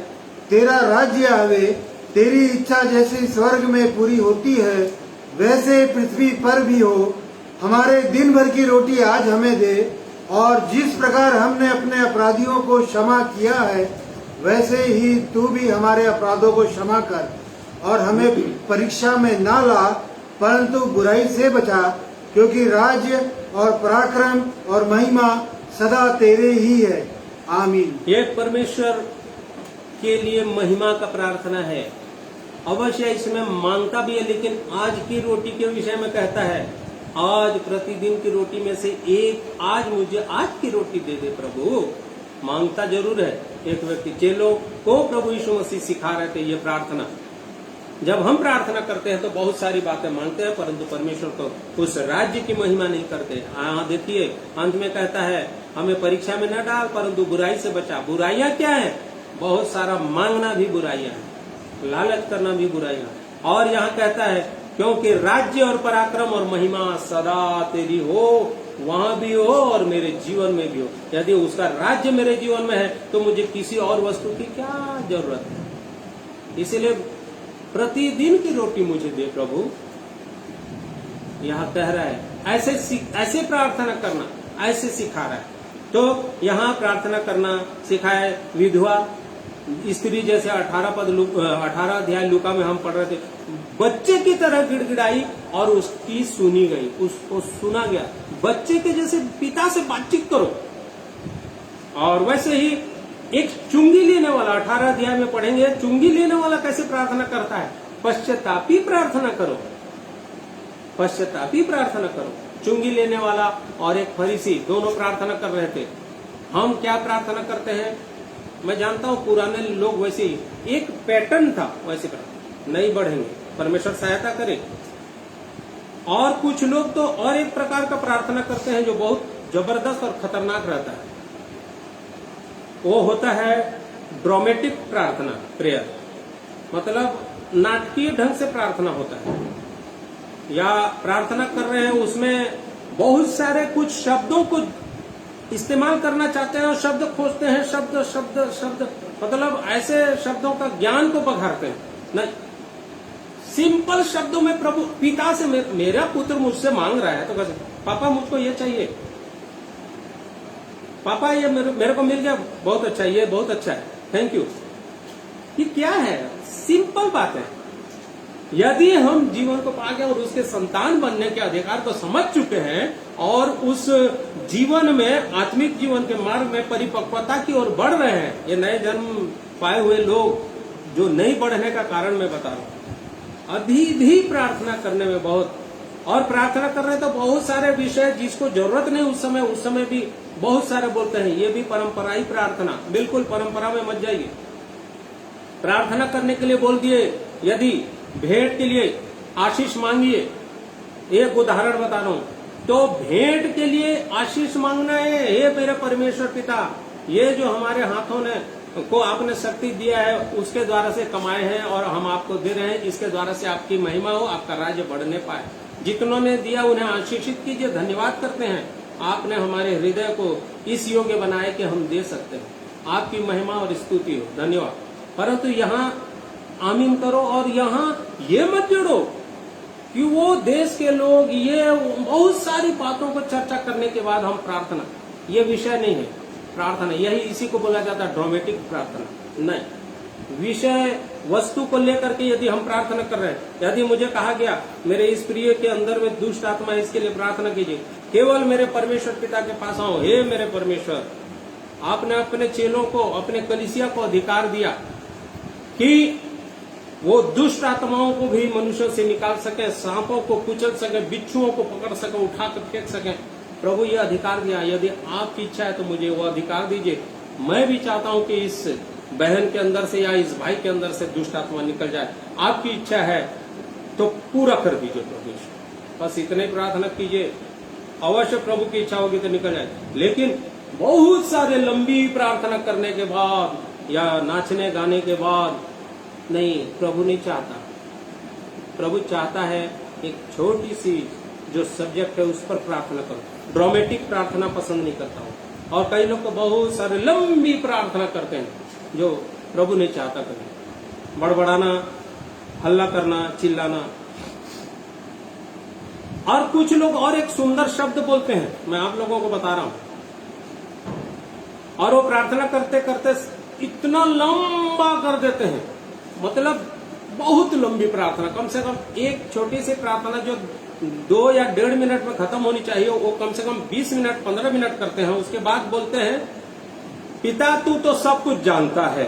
तेरा राज्य आवे, तेरी इच्छा जैसी स्वर्ग में पूरी होती है वैसे पृथ्वी पर भी हो। हमारे दिन भर की रोटी आज हमें दे, और जिस प्रकार हमने अपने अपराधियों को क्षमा किया है वैसे ही तू भी हमारे अपराधों को क्षमा कर, और हमें परीक्षा में ना ला परंतु बुराई से बचा, क्योंकि राज्य और पराक्रम और महिमा सदा तेरे ही है। आमीन। ये परमेश्वर के लिए महिमा का प्रार्थना है। अवश्य इसमें मांगता भी है, लेकिन आज की रोटी के विषय में कहता है, आज प्रतिदिन की रोटी में से एक आज मुझे आज की रोटी दे दे प्रभु। मांगता जरूर है एक व्यक्ति। चेलों को प्रभु यीशु मसीह सिखा रहे थे ये प्रार्थना। जब हम प्रार्थना करते हैं तो बहुत सारी बातें मांगते हैं, परंतु परमेश्वर को उस राज्य की महिमा नहीं करते। हाँ देखिए, अंत में कहता है हमें परीक्षा में न डाल परंतु बुराई से बचा। बुराइयां क्या है? बहुत सारा मांगना भी बुराइयां है, लालच करना भी बुराइयां। और यहाँ कहता है क्योंकि राज्य और पराक्रम और महिमा सदा तेरी हो, वहां भी हो और मेरे जीवन में भी हो। यदि उसका राज्य मेरे जीवन में है तो मुझे किसी और वस्तु की क्या जरूरत है। इसीलिए प्रतिदिन की रोटी मुझे दे प्रभु, यहाँ कह रहा है। ऐसे प्रार्थना करना ऐसे सिखा रहा है। तो यहाँ प्रार्थना करना सिखाए। विधवा स्त्री जैसे 18 अध्याय लूका में हम पढ़ रहे थे, बच्चे की तरह गिड़गिड़ाई और उसकी सुनी गई, उसको सुना गया। बच्चे के जैसे पिता से बातचीत करो। और वैसे ही एक चुंगी लेने वाला 18 अध्याय में पढ़ेंगे, चुंगी लेने वाला कैसे प्रार्थना करता है? पश्चातापी प्रार्थना करो, पश्चातापी प्रार्थना करो। चुंगी लेने वाला और एक फरीसी दोनों प्रार्थना कर रहे थे। हम क्या प्रार्थना करते हैं? मैं जानता हूं पुराने लोग वैसे ही एक पैटर्न था, वैसे प्रार्थना नहीं बढ़ेंगे, परमेश्वर सहायता करे। और कुछ लोग तो और एक प्रकार का प्रार्थना करते हैं जो बहुत जबरदस्त और खतरनाक रहता है। वो होता है ड्रामेटिक प्रार्थना, प्रेयर, मतलब नाटकीय ढंग से प्रार्थना होता है। या प्रार्थना कर रहे हैं उसमें बहुत सारे कुछ शब्दों को इस्तेमाल करना चाहते हैं और शब्द खोजते हैं, शब्द शब्द शब्द, मतलब ऐसे शब्दों का ज्ञान को बघारते हैं। नहीं, सिंपल शब्दों में प्रभु पिता से मेरा पुत्र मुझसे मांग रहा है तो कैसे? पापा मुझको ये चाहिए, पापा ये मेरे को मिल गया, बहुत अच्छा, ये बहुत अच्छा है, थैंक यू। ये क्या है? सिंपल बात है। यदि हम जीवन को पा गए और उसके संतान बनने के अधिकार को समझ चुके हैं और उस जीवन में, आत्मिक जीवन के मार्ग में परिपक्वता की ओर बढ़ रहे हैं, ये नए जन्म पाए हुए लोग जो नहीं बढ़ने का कारण मैं बता रहा हूं, अभी भी प्रार्थना करने में बहुत, और प्रार्थना कर रहे तो बहुत सारे विषय जिसको जरूरत नहीं उस समय भी बहुत सारे बोलते हैं। ये भी परंपराई प्रार्थना, बिल्कुल परंपरा में मत जाइए। प्रार्थना करने के लिए बोल दिए, यदि भेंट के लिए आशीष मांगिए, एक उदाहरण बता रहा हूं, तो भेंट के लिए आशीष मांगना है, हे मेरे परमेश्वर पिता, ये जो हमारे हाथों ने को आपने शक्ति दिया है उसके द्वारा से कमाए हैं और हम आपको दे रहे हैं, इसके द्वारा से आपकी महिमा हो, आपका राज्य बढ़ने पाए। जितनों ने दिया उन्हें आशीषित कीजिए, धन्यवाद करते हैं, आपने हमारे हृदय को इस योग्य बनाया कि हम दे सकते हैं, आपकी महिमा और स्तुति हो, धन्यवाद। परंतु यहाँ आमीन करो और यहाँ ये मत जोड़ो कि वो देश के लोग, ये बहुत सारी बातों को चर्चा करने के बाद हम प्रार्थना, ये विषय नहीं है प्रार्थना, यही इसी को बोला जाता है ड्रामेटिक प्रार्थना। नहीं, विषय वस्तु को लेकर के यदि हम प्रार्थना कर रहे हैं, यदि मुझे कहा गया मेरे इस प्रिय के अंदर में दुष्ट आत्मा है, इसके लिए प्रार्थना कीजिए, केवल मेरे परमेश्वर पिता के पास आओ। हे मेरे परमेश्वर, आपने अपने चेलों को, अपने कलीसिया को अधिकार दिया कि वो दुष्ट आत्माओं को भी मनुष्यों से निकाल सके, सांपों को कुचल सके, बिच्छुओं को पकड़ सके, उठाकर फेंक सके। प्रभु ये अधिकार दिया, यदि आपकी इच्छा है तो मुझे वो अधिकार दीजिए। मैं भी चाहता हूं कि इस बहन के अंदर से या इस भाई के अंदर से दुष्ट आत्मा निकल जाए। आपकी इच्छा है तो पूरा कर दीजिए प्रभु। बस इतने प्रार्थना कीजिए, अवश्य प्रभु की इच्छा होगी तो निकल जाए। लेकिन बहुत सारे लंबी प्रार्थना करने के बाद या नाचने गाने के बाद नहीं, प्रभु नहीं चाहता। प्रभु चाहता है एक छोटी सी जो सब्जेक्ट है उस पर प्रार्थना करो। ड्रामेटिक प्रार्थना पसंद नहीं करता हूं। और कई लोग तो बहुत सारे लंबी प्रार्थना करते हैं जो प्रभु नहीं चाहता करें, बड़बड़ाना, हल्ला करना, चिल्लाना। और कुछ लोग और एक सुंदर शब्द बोलते हैं, मैं आप लोगों को बता रहा हूं, और वो प्रार्थना करते करते इतना लंबा कर देते हैं, मतलब बहुत लंबी प्रार्थना। कम से कम एक छोटी सी प्रार्थना जो 2 या 1.5 मिनट में खत्म होनी चाहिए, वो कम से कम 20 मिनट 15 मिनट करते हैं। उसके बाद बोलते हैं, पिता तू तो सब कुछ जानता है।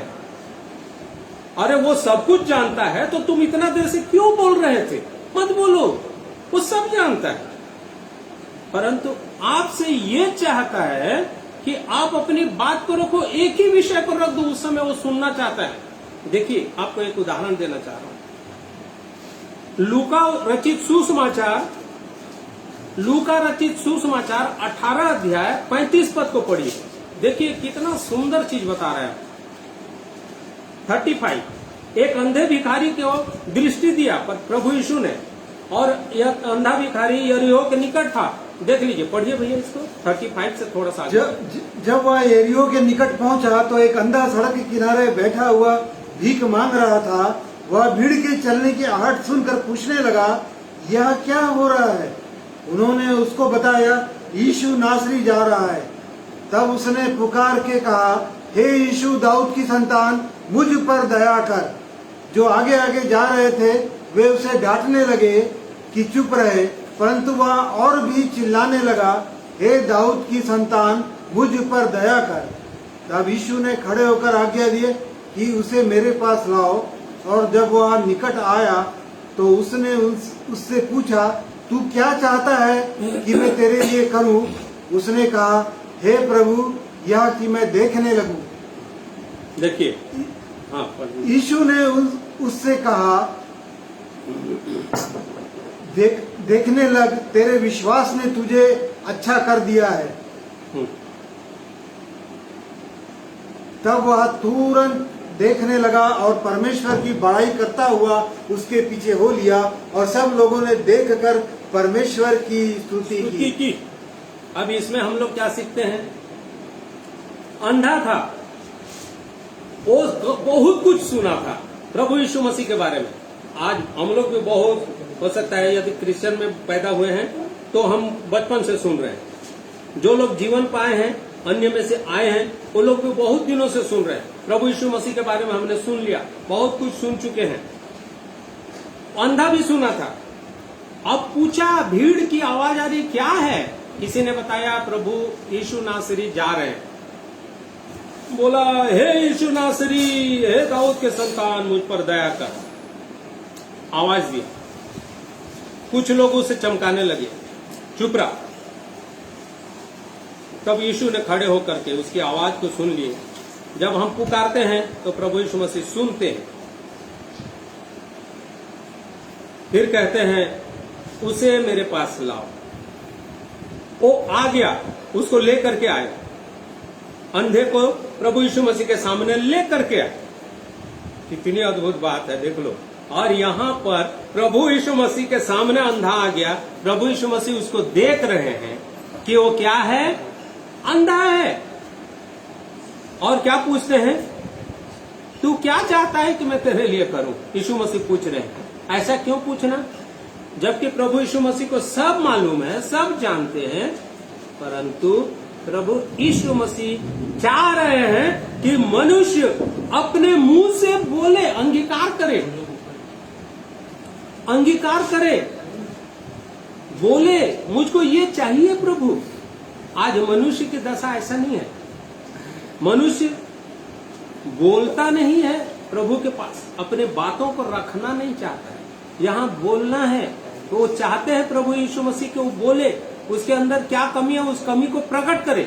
अरे वो सब कुछ जानता है तो तुम इतना देर से क्यों बोल रहे थे? मत बोलो, वो सब जानता है। परंतु आपसे ये चाहता है कि आप अपनी बात को रखो, एक ही विषय को रख दो, उस समय वो सुनना चाहता है। देखिए, आपको एक उदाहरण देना चाह रहा हूं। लूका रचित सुसमाचार 18 अध्याय 35 पद को पढ़िए। देखिए कितना सुंदर चीज बता रहा है। 35, एक अंधे भिखारी को दृष्टि दिया पर प्रभु यीशु ने, और यह अंधा भिखारी यरीहो के निकट था। देख लीजिए, पढ़िए भैया इसको 35 से थोड़ा सा। जब वह यरीहो के निकट पहुंचा तो एक अंधा सड़क के किनारे बैठा हुआ भीख मांग रहा था। वह भीड़ के चलने की आहट सुनकर पूछने लगा, यह क्या हो रहा है? उन्होंने उसको बताया, यीशु नासरी जा रहा है। तब उसने पुकार के कहा, हे यीशु दाऊद की संतान, मुझ पर दया कर। जो आगे आगे जा रहे थे वे उसे डांटने लगे कि चुप रहे, परंतु वह और भी चिल्लाने लगा, हे दाऊद की संतान, मुझ पर दया कर। तब यीशु ने खड़े होकर आज्ञा दी कि उसे मेरे पास लाओ। और जब वह निकट आया तो उसने उससे पूछा, तू क्या चाहता है कि मैं तेरे लिए करूं? उसने कहा, हे प्रभु, यह कि मैं देखने लगूं। देखिए, हाँ, यीशु ने उससे कहा, देखने लग, तेरे विश्वास ने तुझे अच्छा कर दिया है। तब वह तुरंत देखने लगा और परमेश्वर की बड़ाई करता हुआ उसके पीछे हो लिया, और सब लोगों ने देखकर परमेश्वर की स्तुति की। अब इसमें हम लोग क्या सीखते हैं? अंधा था, वो बहुत कुछ सुना था प्रभु यीशु मसीह के बारे में। आज हम लोग भी बहुत, हो सकता है यदि क्रिश्चियन में पैदा हुए हैं तो हम बचपन से सुन रहे हैं। जो लोग जीवन पाए हैं, अन्य में से आए हैं, वो लोग भी बहुत दिनों से सुन रहे हैं। प्रभु यीशु मसीह के बारे में हमने सुन लिया, बहुत कुछ सुन चुके हैं। अंधा भी सुना था। अब पूछा, भीड़ की आवाज आ रही, क्या है? किसी ने बताया, प्रभु यीशु नासरी जा रहे हैं। बोला, हे यीशु नासरी, हे दाऊद के संतान, मुझ पर दया कर। आवाज दिया। कुछ लोग उसे चमकाने लगे, चुप रहा। तब यीशु ने खड़े होकर के उसकी आवाज को सुन लिए। जब हम पुकारते हैं तो प्रभु यीशु मसीह सुनते हैं। फिर कहते हैं, उसे मेरे पास लाओ। वो आ गया, उसको लेकर के आया। अंधे को प्रभु यीशु मसीह के सामने लेकर के आया। कितनी अद्भुत बात है, देख लो। और यहाँ पर प्रभु यीशु मसीह के सामने अंधा आ गया। प्रभु यीशु मसीह उसको देख रहे हैं कि वो क्या है, अंधा है। और क्या पूछते हैं, तू क्या चाहता है कि मैं तेरे लिए करूं? यीशु मसीह पूछ रहे हैं। ऐसा क्यों पूछना? जबकि प्रभु यीशु मसीह को सब मालूम है, सब जानते हैं, परंतु प्रभु यीशु मसीह चाह रहे हैं कि मनुष्य अपने मुंह से बोले, अंगीकार करे, बोले मुझको ये चाहिए प्रभु। आज मनुष्य की दशा ऐसा नहीं है। मनुष्य बोलता नहीं है प्रभु के पास, अपने बातों को रखना नहीं चाहता है। यहाँ बोलना है तो वो चाहते हैं प्रभु यीशु मसीह के वो बोले, उसके अंदर क्या कमी है उस कमी को प्रकट करे।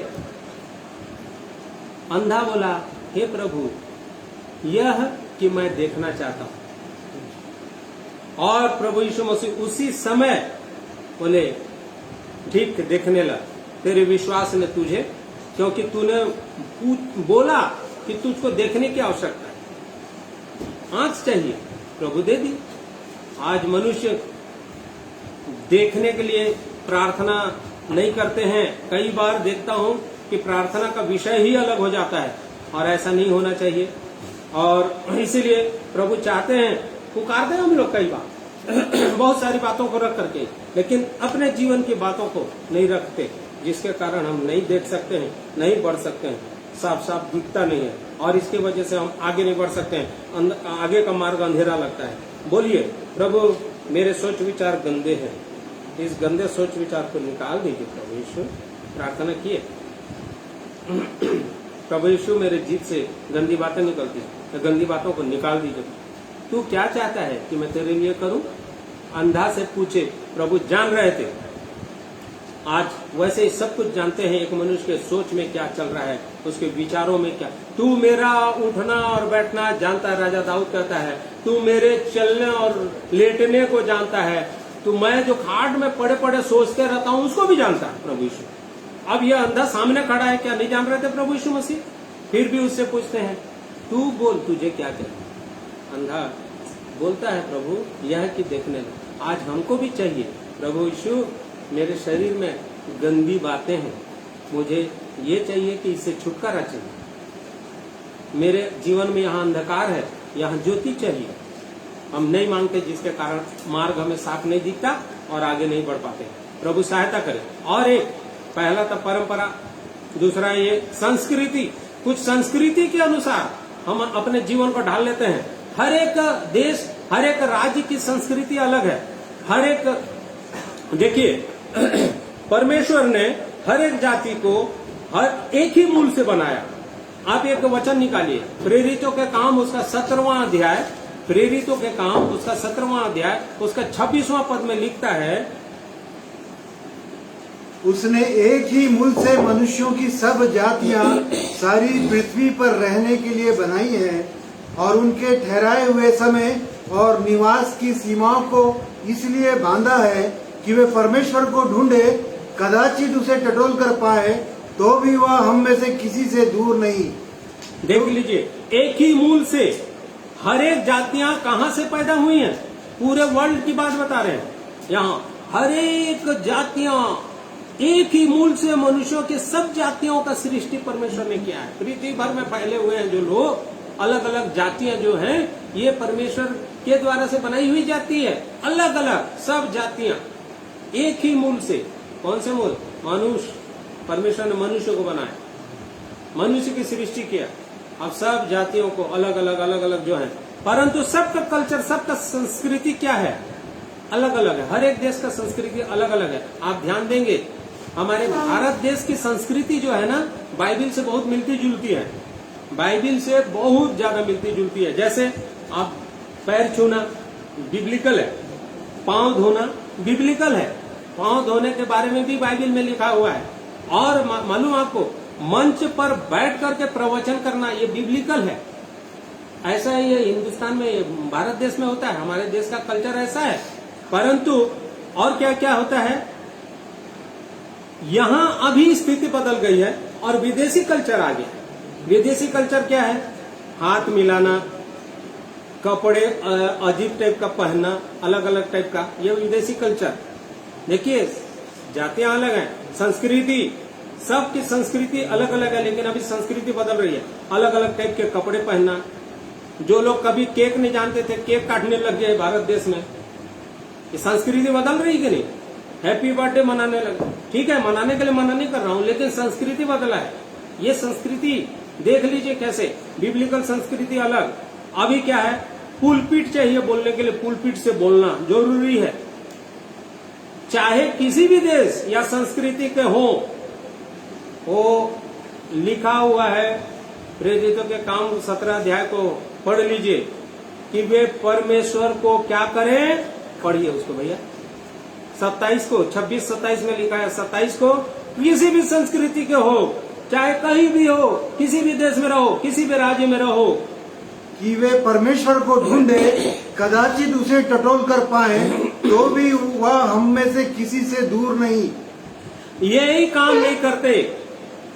अंधा बोला, हे प्रभु यह कि मैं देखना चाहता हूं, और प्रभु यीशु मसीह उसी समय बोले ठीक देखने लग, तेरे विश्वास ने तुझे, क्योंकि तूने बोला कि तुझको देखने की आवश्यकता है, आंख चाहिए, प्रभु दे दी। आज मनुष्य देखने के लिए प्रार्थना नहीं करते हैं। कई बार देखता हूं कि प्रार्थना का विषय ही अलग हो जाता है, और ऐसा नहीं होना चाहिए। और इसीलिए प्रभु चाहते हैं, पुकारते हैं हम लोग कई बार बहुत सारी बातों को रख करके, लेकिन अपने जीवन की बातों को नहीं रखते, जिसके कारण हम नहीं देख सकते हैं, नहीं बढ़ सकते हैं, साफ साफ दिखता नहीं है, और इसकी वजह से हम आगे नहीं बढ़ सकते हैं, आगे का मार्ग अंधेरा लगता है। बोलिए, प्रभु मेरे सोच विचार गंदे हैं, इस गंदे सोच विचार को निकाल दीजिए प्रभु यीशु। प्रार्थना किए, प्रभु यीशु मेरे जीत से गंदी बातें निकलती है, तो गंदी बातों को निकाल दीजिए। तू क्या चाहता है कि मैं तेरे लिए करूं? अंधा से पूछे, प्रभु जान रहे थे। आज वैसे ही सब कुछ जानते हैं, एक मनुष्य के सोच में क्या चल रहा है, उसके विचारों में क्या। तू मेरा उठना और बैठना जानता है, राजा दाऊद कहता है, तू मेरे चलने और लेटने को जानता है, तू मैं जो खाट में पड़े पड़े सोचते रहता हूं उसको भी जानता है प्रभु यीशु। अब यह अंधा सामने खड़ा है, क्या नहीं जान रहे थे प्रभु यीशु मसीह? फिर भी उससे पूछते हैं, तू बोल तुझे क्या कहना। अंधा बोलता है, प्रभु यह कि देखने लगे। आज हमको भी चाहिए, प्रभु यीशु मेरे शरीर में गंदी बातें हैं, मुझे ये चाहिए कि इससे छुटकारा चाहिए। मेरे जीवन में यहाँ अंधकार है, यहाँ ज्योति चाहिए। हम नहीं मांगते, जिसके कारण मार्ग हमें साफ नहीं दिखता और आगे नहीं बढ़ पाते। प्रभु सहायता करे। और एक पहला तो परंपरा, दूसरा ये संस्कृति। कुछ संस्कृति के अनुसार हम अपने जीवन को ढाल लेते हैं। हर एक देश, हर एक राज्य की संस्कृति अलग है। हर एक, देखिए परमेश्वर ने हर एक जाति को हर एक ही मूल से बनाया। आप एक वचन निकालिए, प्रेरितों के काम उसका 17वां अध्याय, प्रेरितों के काम उसका 17वां अध्याय, उसका 26वां पद में लिखता है, उसने एक ही मूल से मनुष्यों की सब जातियां सारी पृथ्वी पर रहने के लिए बनाई है, और उनके ठहराए हुए समय और निवास की सीमाओं को इसलिए बांधा है कि वे परमेश्वर को ढूंढे, कदाचित उसे टटोल कर पाए, तो भी वह हम में से किसी से दूर नहीं। देख लीजिए, एक ही मूल से हर एक जातियां कहां से पैदा हुई हैं, पूरे वर्ल्ड की बात बता रहे हैं। यहाँ हर एक जातियां एक ही मूल से, मनुष्यों के सब जातियों का सृष्टि परमेश्वर ने किया है। पृथ्वी भर में फैले हुए हैं जो लोग, अलग अलग जातियां जो हैं, ये परमेश्वर के द्वारा से बनाई हुई जाती है। अलग अलग सब जातियां एक ही मूल से। कौन से मूल? मनुष्य। परमेश्वर ने मनुष्य को बनाया, मनुष्य की सृष्टि किया। अब सब जातियों को अलग अलग जो है, परंतु सबका कल्चर, सबका संस्कृति क्या है? अलग अलग है। हर एक देश का संस्कृति अलग अलग है। आप ध्यान देंगे, हमारे भारत देश की संस्कृति जो है ना, बाइबिल से बहुत मिलती जुलती है। बाइबिल से बहुत ज्यादा मिलती जुलती है। जैसे आप पैर छूना बिब्लिकल है, पांव धोना बिब्लिकल है, पांव धोने के बारे में भी बाइबिल में लिखा हुआ है। और मालूम आपको, मंच पर बैठ करके प्रवचन करना ये बिब्लिकल है। ऐसा ही ये हिंदुस्तान में, भारत देश में होता है, हमारे देश का कल्चर ऐसा है। परंतु और क्या क्या होता है, यहां अभी स्थिति बदल गई है और विदेशी कल्चर आ गया। विदेशी कल्चर क्या है? हाथ मिलाना, कपड़े अजीब टाइप का पहनना, अलग अलग टाइप का, ये विदेशी कल्चर। देखिए, जातियां अलग हैं, संस्कृति, सबकी संस्कृति अलग अलग है, लेकिन अभी संस्कृति बदल रही है। अलग अलग टाइप के कपड़े पहनना। जो लोग कभी केक नहीं जानते थे, केक काटने लग गए भारत देश में। ये संस्कृति बदल रही कि नहीं? हैप्पी बर्थडे मनाने लगे, ठीक है, मनाने के लिए मना नहीं कर रहा हूं, लेकिन संस्कृति बदला है। ये संस्कृति देख लीजिए कैसे, बिब्लिकल संस्कृति अलग। अभी क्या है, पुलपिट चाहिए बोलने के लिए, पुलपिट से बोलना जरूरी है। चाहे किसी भी देश या संस्कृति के हो, वो लिखा हुआ है, प्रेरितों के काम 17 अध्याय को पढ़ लीजिए कि वे परमेश्वर को क्या करें। पढ़िए उसको भैया, 27 को, 26-27 में लिखा है। 27 को, किसी भी संस्कृति के हो, चाहे कहीं भी हो, किसी भी देश में रहो, किसी भी राज्य में रहो, कि वे परमेश्वर को ढूंढे, कदाचित उसे टटोल कर पाए, तो भी वह हम में से किसी से दूर नहीं। यही काम नहीं करते।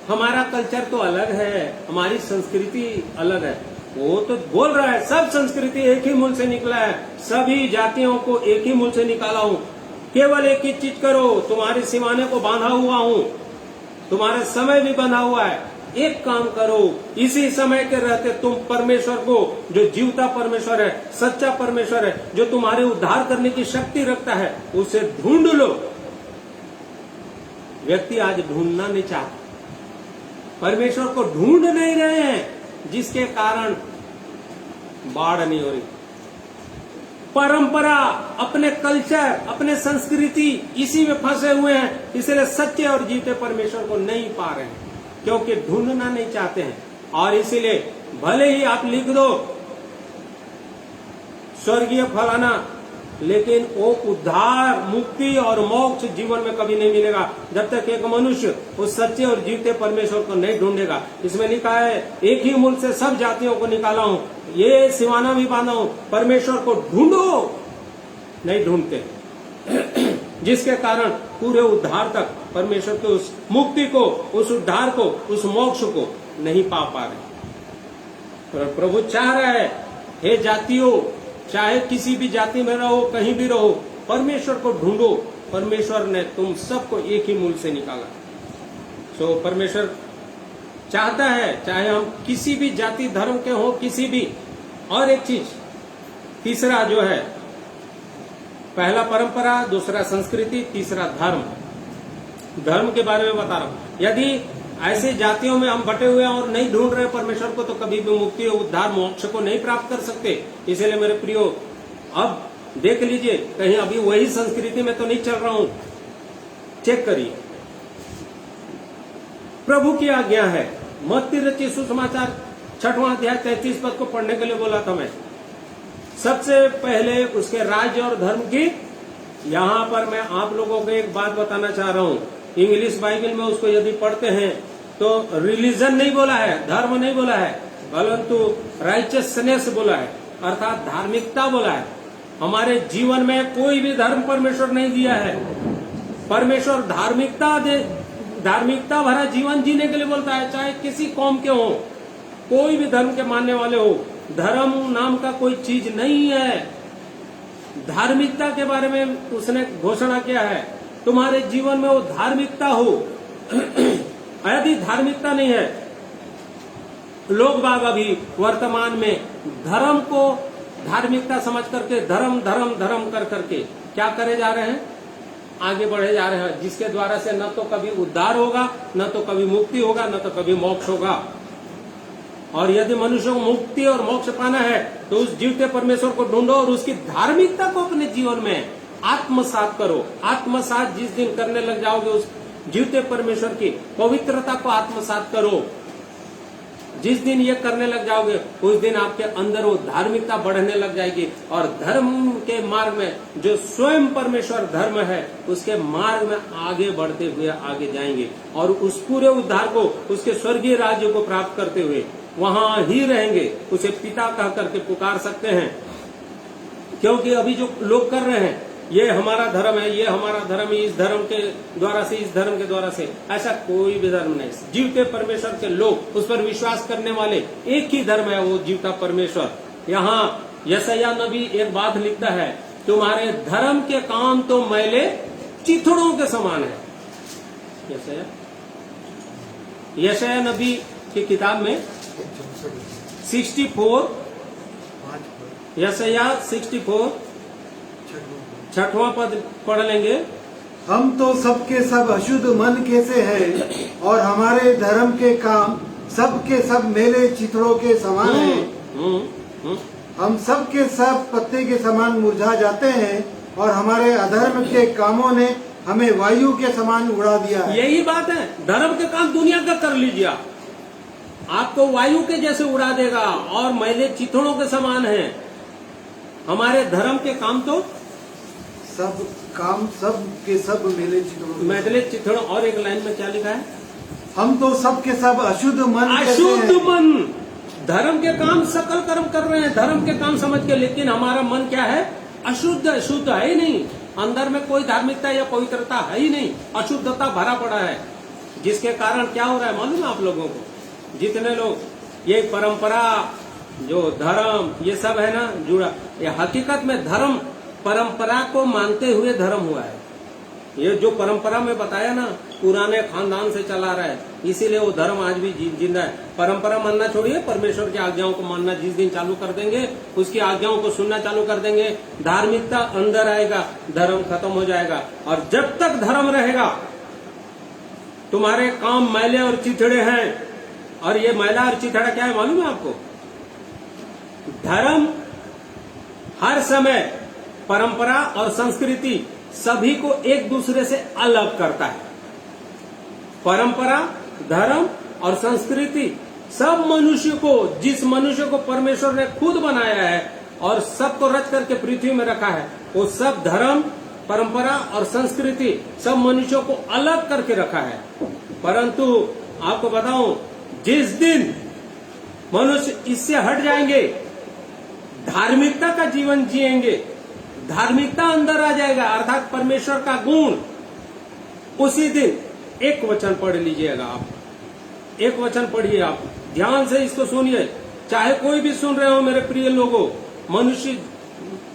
हमारा कल्चर तो अलग है, हमारी संस्कृति अलग है। वो तो बोल रहा है सब संस्कृति एक ही मूल से निकला है, सभी जातियों को एक ही मूल से निकाला हूँ, केवल एक ही चीज करो, तुम्हारे सीमाने को बांधा हुआ हूँ, तुम्हारा समय भी बंधा हुआ है, एक काम करो, इसी समय के रहते तुम परमेश्वर को, जो जीवता परमेश्वर है, सच्चा परमेश्वर है, जो तुम्हारे उद्धार करने की शक्ति रखता है, उसे ढूंढ लो। व्यक्ति आज ढूंढना नहीं चाहता, परमेश्वर को ढूंढ नहीं रहे हैं, जिसके कारण बाढ़ नहीं हो रही। परंपरा, अपने कल्चर, अपने संस्कृति, इसी में फंसे हुए हैं, इसलिए सच्चे और जीते परमेश्वर को नहीं पा रहे हैं, क्योंकि ढूंढना नहीं चाहते हैं। और इसीलिए भले ही आप लिख दो स्वर्गीय फलाना, लेकिन वो उद्धार, मुक्ति और मोक्ष जीवन में कभी नहीं मिलेगा जब तक एक मनुष्य उस सच्चे और जीवते परमेश्वर को नहीं ढूंढेगा। इसमें लिखा है, एक ही मूल से सब जातियों को निकाला हूं, ये सिवाना भी बांधा हूं, परमेश्वर को ढूंढो, नहीं ढूंढते, जिसके कारण पूरे उद्धार तक परमेश्वर के उस मुक्ति को, उस उद्धार को, उस मोक्ष को नहीं पा रहे। प्रभु चाह रहा है, हे जातियों, चाहे किसी भी जाति में रहो, कहीं भी रहो, परमेश्वर को ढूंढो। परमेश्वर ने तुम सबको एक ही मूल से निकाला। सो परमेश्वर चाहता है, चाहे हम किसी भी जाति धर्म के हो, किसी भी। और एक चीज, तीसरा जो है, पहला परंपरा, दूसरा संस्कृति, तीसरा धर्म। धर्म के बारे में बता रहा हूं। यदि ऐसे जातियों में हम बटे हुए हैं और नहीं ढूंढ रहे परमेश्वर को, तो कभी भी मुक्ति, उद्धार, मोक्ष को नहीं प्राप्त कर सकते। इसलिए मेरे प्रियो, अब देख लीजिए, कहीं अभी वही संस्कृति में तो नहीं चल रहा हूं, चेक करिए। प्रभु की आज्ञा है, मत्ती रचित सुसमाचार 6वां अध्याय 33 पद को पढ़ने के लिए बोला था मैं। सबसे पहले उसके राज्य और धर्म की। यहां पर मैं आप लोगों को एक बात बताना चाह रहा हूं। इंग्लिश बाइबल में उसको यदि पढ़ते हैं तो रिलीजन नहीं बोला है, धर्म नहीं बोला है, परंतु राइचियसनेस बोला है, अर्थात धार्मिकता बोला है। हमारे जीवन में कोई भी धर्म परमेश्वर नहीं दिया है। परमेश्वर धार्मिकता भरा जीवन जीने के लिए बोलता है, चाहे किसी कौम के हो, कोई भी धर्म के मानने वाले हो। धर्म नाम का कोई चीज नहीं है। धार्मिकता के बारे में उसने घोषणा किया है, तुम्हारे जीवन में वो धार्मिकता हो। यदि धार्मिकता नहीं है, लोग बाग अभी वर्तमान में धर्म को धार्मिकता समझ करके धर्म धर्म धर्म कर करके क्या करे जा रहे हैं, आगे बढ़े जा रहे हैं, जिसके द्वारा से न तो कभी उद्धार होगा, न तो कभी मुक्ति होगा, न तो कभी मोक्ष होगा। और यदि मनुष्य को मुक्ति और मोक्ष पाना है तो उस जीवते परमेश्वर को ढूंढो और उसकी धार्मिकता को अपने जीवन में आत्मसात करो। आत्मसात जिस दिन करने लग जाओगे, उस जीवते परमेश्वर की पवित्रता को आत्मसात करो। जिस दिन ये करने लग जाओगे, उस दिन आपके अंदर वो धार्मिकता बढ़ने लग जाएगी और धर्म के मार्ग में, जो स्वयं परमेश्वर धर्म है, उसके मार्ग में आगे बढ़ते हुए आगे जाएंगे और उस पूरे उद्धार को, उसके स्वर्गीय राज्य को प्राप्त करते हुए वहां ही रहेंगे। उसे पिता कह करके पुकार सकते हैं, क्योंकि अभी जो लोग कर रहे हैं, ये हमारा धर्म है, ये हमारा धर्म है, इस धर्म के द्वारा से, इस धर्म के द्वारा से, ऐसा कोई भी धर्म नहीं। जीवते परमेश्वर के लोग, उस पर विश्वास करने वाले, एक ही धर्म है, वो जीवता परमेश्वर। यहाँ यशायाह नबी एक बात लिखता है, तुम्हारे धर्म के काम तो मैले चिथड़ों के समान है। यशायाह नबी की किताब में 64, यशायाह 64 6वां पद पढ़ लेंगे। हम तो सबके सब अशुद्ध मन के से है और हमारे धर्म के काम सबके सब मेले चिथड़ों के समान है। हम सब के सब पत्ते के समान मुरझा जाते हैं और हमारे अधर्म के कामों ने हमें वायु के समान उड़ा दिया है। यही बात है, धर्म के काम दुनिया का कर लीजिए आपको वायु के जैसे उड़ा देगा और मैले चिथड़ों के समान है। हमारे धर्म के काम तो सब काम सब के सब मैले चिथड़ों। और एक लाइन में क्या लिखा है? हम तो सब के सब अशुद्ध मन के से अशुद्ध हैं। मन। धर्म के काम सकल कर्म कर रहे हैं, धर्म के काम समझ के, लेकिन हमारा मन क्या है? अशुद्ध, शुद्ध है ही नहीं। अंदर में कोई धार्मिकता या पवित्रता है ही नहीं, अशुद्धता भरा पड़ा है। जिसके कारण क्या हो रहा है मालूम है आप लोगों को? जितने लोग ये परंपरा जो धर्म ये सब है ना जुड़ा, ये हकीकत में धर्म परंपरा को मानते हुए धर्म हुआ है। ये जो परंपरा में बताया ना पुराने खानदान से चला रहा है, इसीलिए वो धर्म आज भी जिंदा है। परंपरा मानना छोड़िए, परमेश्वर की आज्ञाओं को मानना जिस दिन चालू कर देंगे, उसकी आज्ञाओं को सुनना चालू कर देंगे, धार्मिकता अंदर आएगा, धर्म खत्म हो जाएगा। और जब तक धर्म रहेगा, तुम्हारे काम मैले और चिथड़े हैं। और ये मैला और चिथड़ा क्या है मालूम है आपको? धर्म हर समय परंपरा और संस्कृति सभी को एक दूसरे से अलग करता है। परंपरा, धर्म और संस्कृति सब मनुष्य को, जिस मनुष्य को परमेश्वर ने खुद बनाया है और सबको रच करके पृथ्वी में रखा है, वो सब धर्म, परंपरा और संस्कृति सब मनुष्यों को अलग करके रखा है। परंतु आपको बताऊं, जिस दिन मनुष्य इससे हट जाएंगे, धार्मिकता का जीवन जिएंगे, धार्मिकता अंदर आ जाएगा, अर्थात परमेश्वर का गुण, उसी दिन एक वचन पढ़ लीजिएगा आप। एक वचन पढ़िए आप, ध्यान से इसको सुनिए। चाहे कोई भी सुन रहे हो मेरे प्रिय लोगों, मनुष्य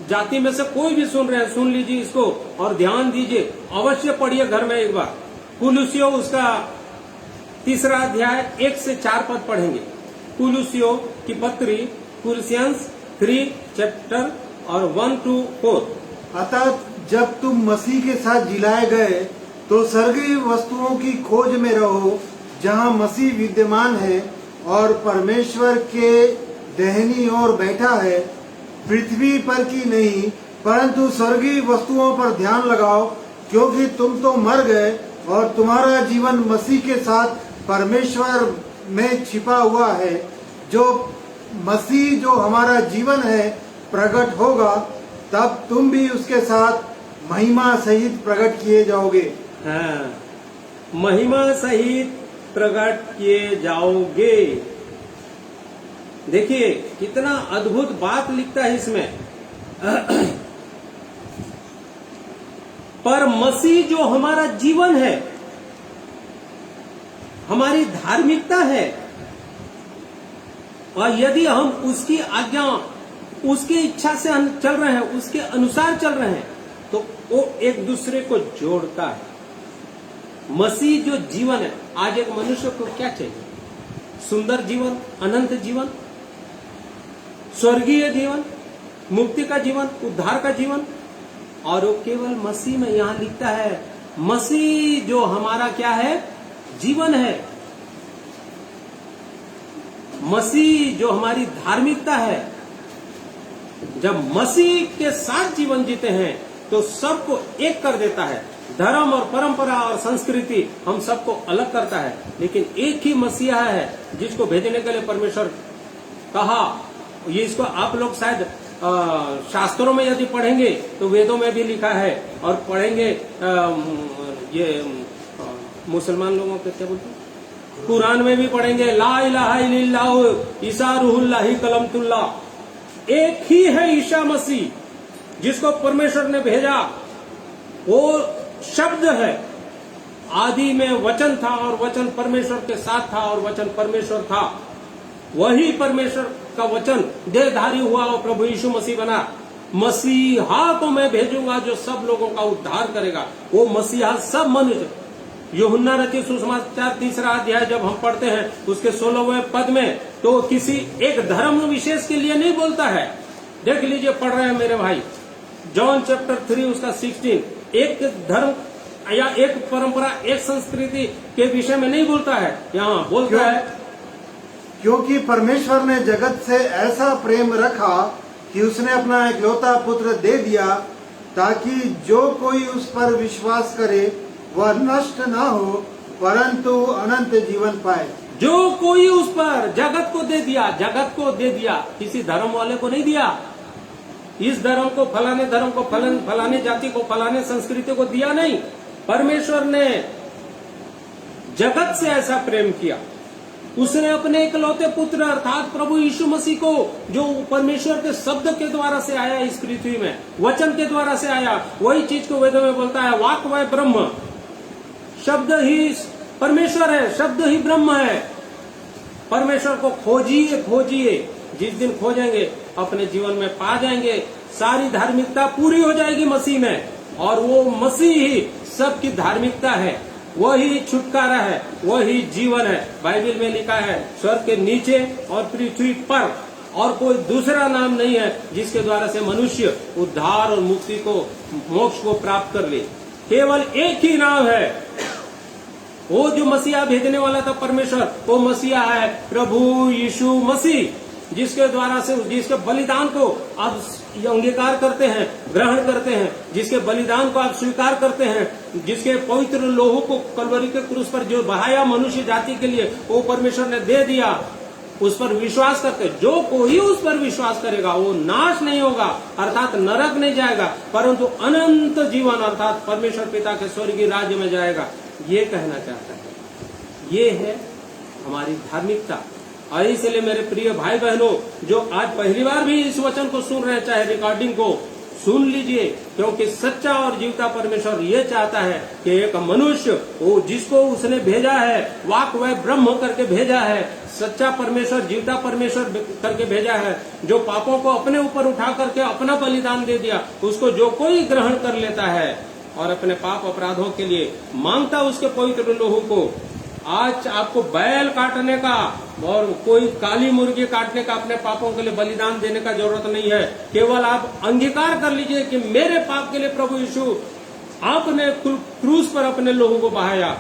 जाति में से कोई भी सुन रहे हैं, सुन लीजिए इसको और ध्यान दीजिए। अवश्य पढ़िए घर में एक बार। कुलुसियों उसका 3 अध्याय 1 से 4 पद पढ़ेंगे। कुलुसियों की पत्री, कुलुसियंस 3 चैप्टर और 1 to 4। अतः जब तुम मसीह के साथ जिलाए गए तो स्वर्गीय वस्तुओं की खोज में रहो, जहाँ मसीह विद्यमान है और परमेश्वर के दाहिनी ओर बैठा है। पृथ्वी पर की नहीं परंतु स्वर्गीय वस्तुओं पर ध्यान लगाओ, क्योंकि तुम तो मर गए और तुम्हारा जीवन मसीह के साथ परमेश्वर में छिपा हुआ है। जो मसीह जो हमारा जीवन है प्रकट होगा, तब तुम भी उसके साथ महिमा सहित प्रकट किए जाओगे। हाँ, महिमा सहित प्रकट किए जाओगे। देखिए कितना अद्भुत बात लिखता है इसमें। पर मसीह जो हमारा जीवन है, हमारी धार्मिकता है, और यदि हम उसकी आज्ञा, उसकी इच्छा से चल रहे हैं, उसके अनुसार चल रहे हैं, तो वो एक दूसरे को जोड़ता है। मसीह जो जीवन है, आज एक मनुष्य को क्या चाहिए? सुंदर जीवन, अनंत जीवन, स्वर्गीय जीवन, मुक्ति का जीवन, उद्धार का जीवन, और वो केवल मसीह में यहां लिखता है। मसीह जो हमारा क्या है? जीवन है। मसीह जो हमारी धार्मिकता है। जब मसीह के साथ जीवन जीते हैं तो सबको एक कर देता है। धर्म और परंपरा और संस्कृति हम सबको अलग करता है, लेकिन एक ही मसीहा है जिसको भेजने के लिए परमेश्वर कहा। ये इसको आप लोग शायद शास्त्रों में यदि पढ़ेंगे तो वेदों में भी लिखा है, और पढ़ेंगे ये मुसलमान लोगों के क्या बोलते हैं, कुरान में भी पढ़ेंगे, ला इलाहा इल्लल्लाह ईसा रूहुल्लाही कलमतुल्लाह। एक ही है ईसा मसीह जिसको परमेश्वर ने भेजा। वो शब्द है। आदि में वचन था और वचन परमेश्वर के साथ था और वचन परमेश्वर था। वही परमेश्वर का वचन देहधारी हुआ और प्रभु यीशु मसीह बना। मसीहा को मैं भेजूंगा जो सब लोगों का उद्धार करेगा। वो मसीहा सब मनुष्य। यूहन्ना रचित सुसमाचार 3 अध्याय जब हम पढ़ते हैं उसके 16वें पद में, तो किसी एक धर्म विशेष के लिए नहीं बोलता है। देख लीजिए, पढ़ रहे हैं मेरे भाई, जॉन चैप्टर 3 उसका 16, एक धर्म या एक परंपरा, एक संस्कृति के विषय में नहीं बोलता है, यहाँ बोलता है क्योंकि परमेश्वर ने जगत से ऐसा प्रेम रखा कि उसने अपना इकलौता पुत्र दे दिया, ताकि जो कोई उस पर विश्वास करे वह नष्ट न हो परंतु अनंत जीवन पाए। जो कोई उस पर, जगत को दे दिया, जगत को दे दिया, किसी धर्म वाले को नहीं दिया। इस धर्म को, फलाने धर्म को, फलाने जाति को, फलाने संस्कृति को दिया नहीं। परमेश्वर ने जगत से ऐसा प्रेम किया, उसने अपने इकलौते पुत्र अर्थात प्रभु यीशु मसीह को, जो परमेश्वर के शब्द के द्वारा से आया इस पृथ्वी में, वचन के द्वारा से आया, वही चीज को वेदों में बोलता है, वाक वह ब्रह्म, शब्द ही परमेश्वर है, शब्द ही ब्रह्म है। परमेश्वर को खोजिए, खोजिए, जिस दिन खोजेंगे अपने जीवन में पा जाएंगे, सारी धार्मिकता पूरी हो जाएगी मसीह में, और वो मसीह ही सबकी धार्मिकता है, वही छुटकारा है, वही जीवन है। बाइबल में लिखा है, स्वर्ग के नीचे और पृथ्वी पर और कोई दूसरा नाम नहीं है जिसके द्वारा से मनुष्य उद्धार और मुक्ति को, मोक्ष को प्राप्त कर ले। केवल एक ही नाम है, वो जो मसीहा भेजने वाला था परमेश्वर, वो मसीहा है प्रभु यीशु मसीह, जिसके द्वारा से, जिसके बलिदान को आप अंगीकार करते हैं, ग्रहण करते हैं, जिसके बलिदान को आप स्वीकार करते हैं, जिसके पवित्र लोहू को कलवरी के क्रूस पर जो बहाया मनुष्य जाति के लिए, वो परमेश्वर ने दे दिया, उस पर विश्वास करते, जो कोई उस पर विश्वास करेगा वो नाश नहीं होगा, अर्थात नरक नहीं जाएगा, परंतु अनंत जीवन अर्थात परमेश्वर पिता के स्वर्गीय राज्य में जाएगा। ये कहना चाहता है, ये है हमारी धार्मिकता। और इसलिए मेरे प्रिय भाई बहनों, जो आज पहली बार भी इस वचन को सुन रहे हैं, चाहे रिकॉर्डिंग को सुन लीजिए, क्योंकि सच्चा और जीवता परमेश्वर ये चाहता है कि एक मनुष्य, वो जिसको उसने भेजा है, वाक वह ब्रह्म करके भेजा है, सच्चा परमेश्वर, जीवता परमेश्वर करके भेजा है, जो पापों को अपने ऊपर उठा करके अपना बलिदान दे दिया, उसको जो कोई ग्रहण कर लेता है और अपने पाप अपराधों के लिए मांगता उसके पवित्र लोहू को, आज आपको बैल काटने का और कोई काली मुर्गी काटने का, अपने पापों के लिए बलिदान देने का जरूरत नहीं है। केवल आप अंगीकार कर लीजिए कि मेरे पाप के लिए प्रभु यीशु आपने क्रूस पर अपने लोगों को बहाया,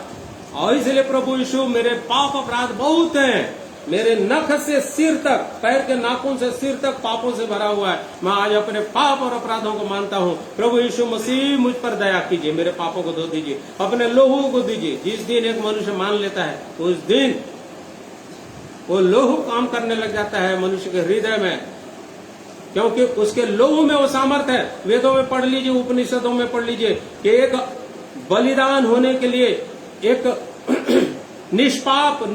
और इसलिए प्रभु यीशु, मेरे पाप अपराध बहुत हैं, मेरे नख से सिर तक, पैर के नाखून से सिर तक पापों से भरा हुआ है, मैं आज अपने पाप और अपराधों को मानता हूँ। प्रभु यीशु मसीह मुझ पर दया कीजिए, मेरे पापों को धो दीजिए, अपने लोहू को दीजिए। जिस दिन एक मनुष्य मान लेता है, उस दिन वो लोहू काम करने लग जाता है मनुष्य के हृदय में, क्योंकि उसके लोहू में वो सामर्थ है। वेदों में पढ़ लीजिए, उपनिषदों में पढ़ लीजिए कि एक बलिदान होने के लिए एक निष्पाप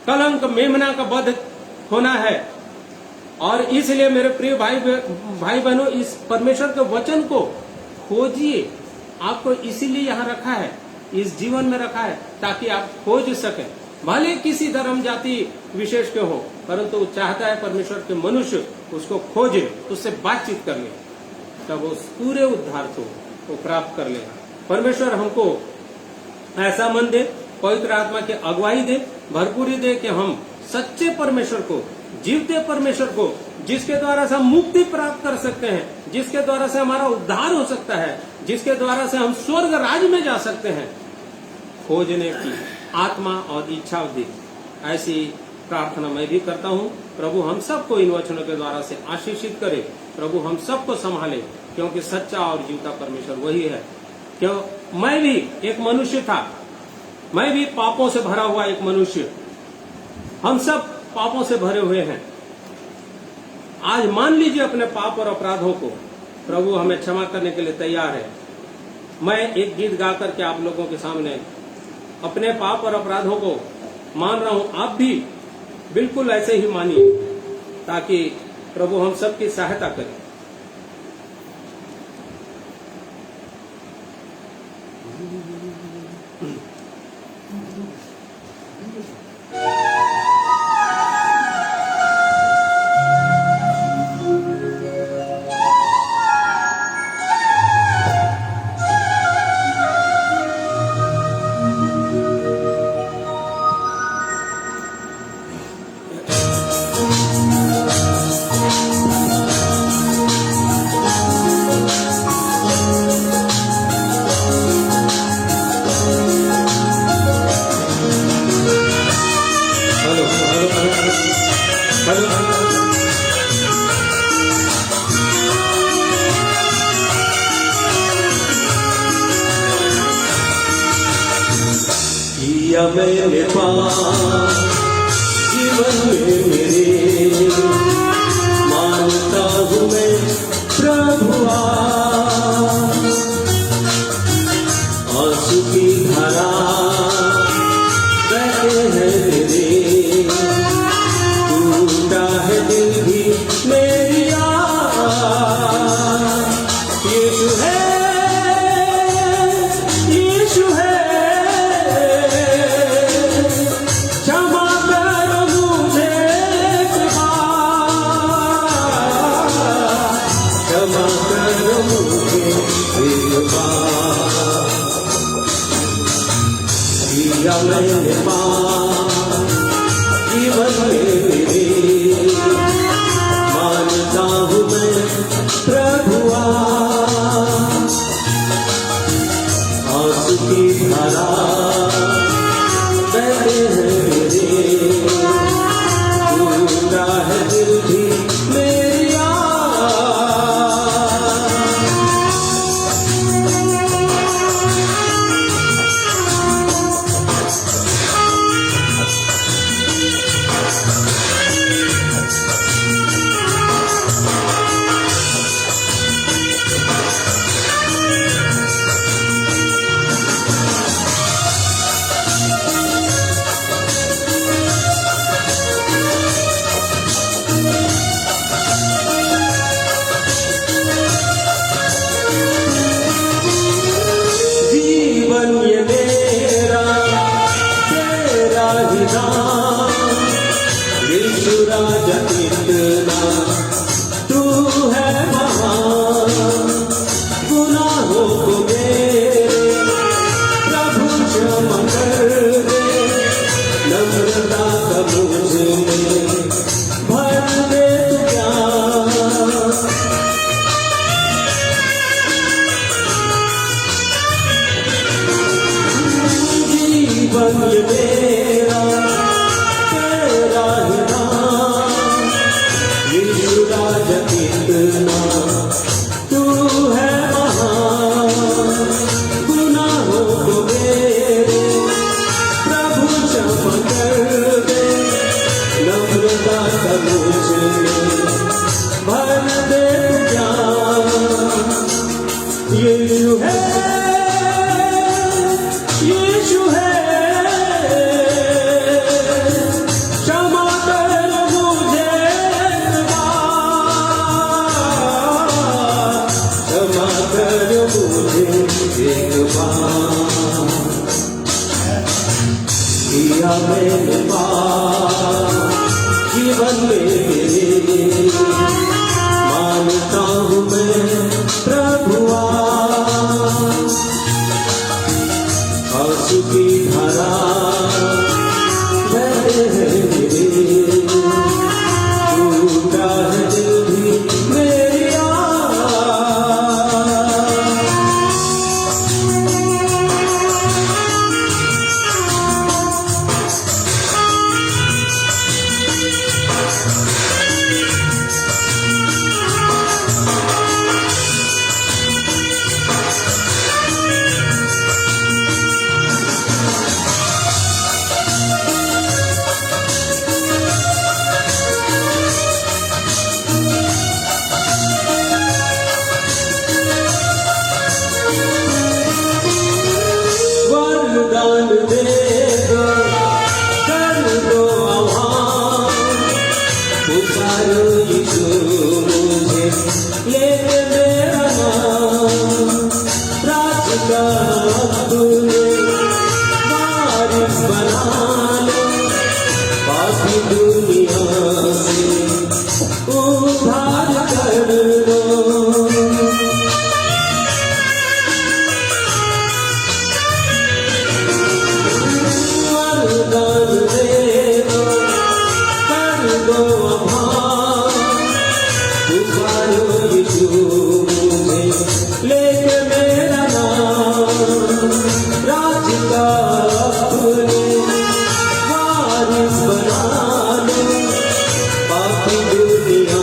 कलंक मेमना का वध होना है। और इसलिए मेरे प्रिय भाई बहनों, इस परमेश्वर के वचन को खोजिए। आपको इसीलिए यहाँ रखा है, इस जीवन में रखा है, ताकि आप खोज सके। भले किसी धर्म जाति विशेष के हो, परंतु चाहता है परमेश्वर के मनुष्य उसको खोजे, उससे बातचीत कर ले, तब वो पूरे उद्धार को प्राप्त कर लेगा। परमेश्वर हमको ऐसा मन दे, पवित्र आत्मा की अगुवाई दे, भरपूरी दे कि हम सच्चे परमेश्वर को, जीवते परमेश्वर को, जिसके द्वारा से हम मुक्ति प्राप्त कर सकते हैं, जिसके द्वारा से हमारा उद्धार हो सकता है, जिसके द्वारा से हम स्वर्ग राज्य में जा सकते हैं, खोजने की आत्मा और इच्छा दे। ऐसी प्रार्थना मैं भी करता हूँ। प्रभु हम सबको इन वचनों के द्वारा से आशीषित करे, प्रभु हम सबको संभाले, क्योंकि सच्चा और जीवता परमेश्वर वही है। क्यों, मैं भी एक मनुष्य था, मैं भी पापों से भरा हुआ एक मनुष्य, हम सब पापों से भरे हुए हैं। आज मान लीजिए अपने पाप और अपराधों को, प्रभु हमें क्षमा करने के लिए तैयार है। मैं एक गीत गा करके आप लोगों के सामने अपने पाप और अपराधों को मान रहा हूं, आप भी बिल्कुल ऐसे ही मानिए, ताकि प्रभु हम सबकी सहायता करे। किया मैंने पाप जीवन में मेरे, मानता हूँ मैं प्रभुआ। आंसू की धारा बहते हैं मेरे, टूटा है दिल भी मेरा। यीशु है, यीशु है, क्षमा करो मुझे एक बार, क्षमा करो मुझे एक बार। किया मैंने पाप जीवन में मेरे, मानता हूँ मैं प्रभुआ। आंसू की धारा बहते हैं मेरे, टूटा है दिल भी मेरा। जीवन ये मेरा तेरा ही नाम, यीशु राजा इतना तू है महान। गुनाहों को मेरे प्रभु क्षमा कर दे, नम्रता का मुझ में भर दे तू ज्ञान। जीवन ये मेरा तेरा ही नाम, यीशु राजा इतना तू है महान। गुनाहों को मेरे प्रभु क्षमा कर दे, नम्रता का मुझ में भर दे ज्ञान। यीशु है, यीशु है, क्षमा कर मुझे एक बार, क्षमा कर मुझे एक बार। किया मैंने पाप जीवन में मेरे, मानता हूँ मैं प्रभुआ। आंसू की धारा बहते हैं मेरे, टूटा है दिल भी मेरा। वरदान दे दो, कर दो आह्वान, पुकारो यीशु मुझे लेके मेरा नाम। राज का तूने वारिस बना लो, बाकी दुनिया से उद्धार कर लो। वरदान दे दो, कर दो आह्वान, पुकारो यीशु मुझे लेके मेरा नाम। राज का तूने वारिस बना लो, बाकी दुनिया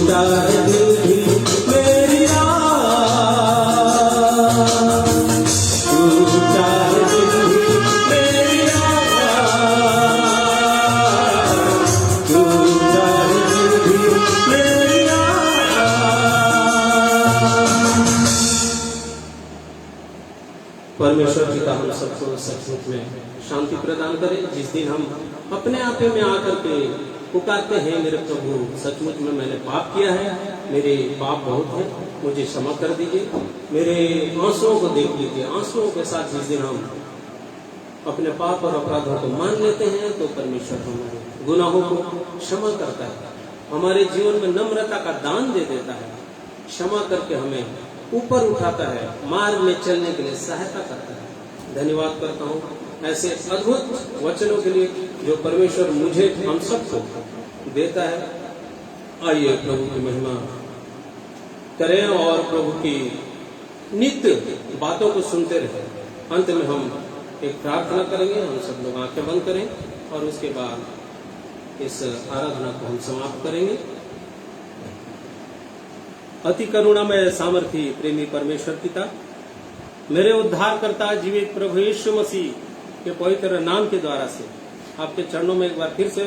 टूटा है दिल भी मेरी टूटा है दिल भी मेरी टूटा है दिल भी मेरी परमेश्वर पिता हम सबको सचमुच में शांति प्रदान करे। जिस दिन हम अपने आपे में आकर के पुकारते हैं, मेरे प्रभु सचमुच में मैंने पाप किया है, मेरे पाप बहुत है, मुझे क्षमा कर दीजिए, मेरे आंसुओं को देख लीजिए। आंसुओं के साथ जिस दिन हम अपने पाप और अपराधों को मान लेते हैं तो परमेश्वर हमारे गुनाहों को क्षमा करता है, हमारे जीवन में नम्रता का दान दे देता है, क्षमा करके हमें ऊपर उठाता है, मार्ग में चलने के लिए सहायता करता है। धन्यवाद करता हूँ ऐसे अद्भुत वचनों के लिए जो परमेश्वर मुझे हम सबको देता है। आइए प्रभु की महिमा करें और प्रभु की नित्य बातों को सुनते रहे। अंत में हम एक प्रार्थना करेंगे, हम सब लोग आंखें बंद करें और उसके बाद इस आराधना को हम समाप्त करेंगे। अति करुणामय सामर्थी प्रेमी परमेश्वर पिता, मेरे उद्धारकर्ता जीवित प्रभु यीशु मसीह के पवित्र नाम के द्वारा से आपके चरणों में एक बार फिर से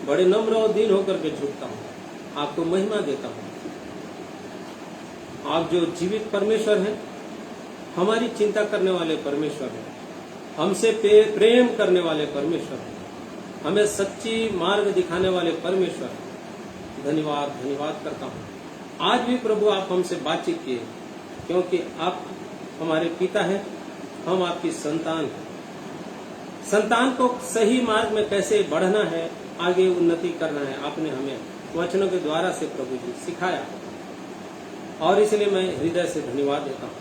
बड़े नम्र और दीन होकर के झुकता हूँ, आपको महिमा देता हूँ। आप जो जीवित परमेश्वर हैं, हमारी चिंता करने वाले परमेश्वर हैं, हमसे प्रेम करने वाले परमेश्वर हैं, हमें सच्ची मार्ग दिखाने वाले परमेश्वर हैं। धन्यवाद धन्यवाद करता हूँ। आज भी प्रभु आप हमसे बातचीत किए, क्योंकि आप हमारे पिता हैं, हम आपकी संतान हैं। संतान को सही मार्ग में कैसे बढ़ना है, आगे उन्नति करना है, आपने हमें वचनों के द्वारा से प्रभु जी सिखाया और इसलिए मैं हृदय से धन्यवाद देता हूँ।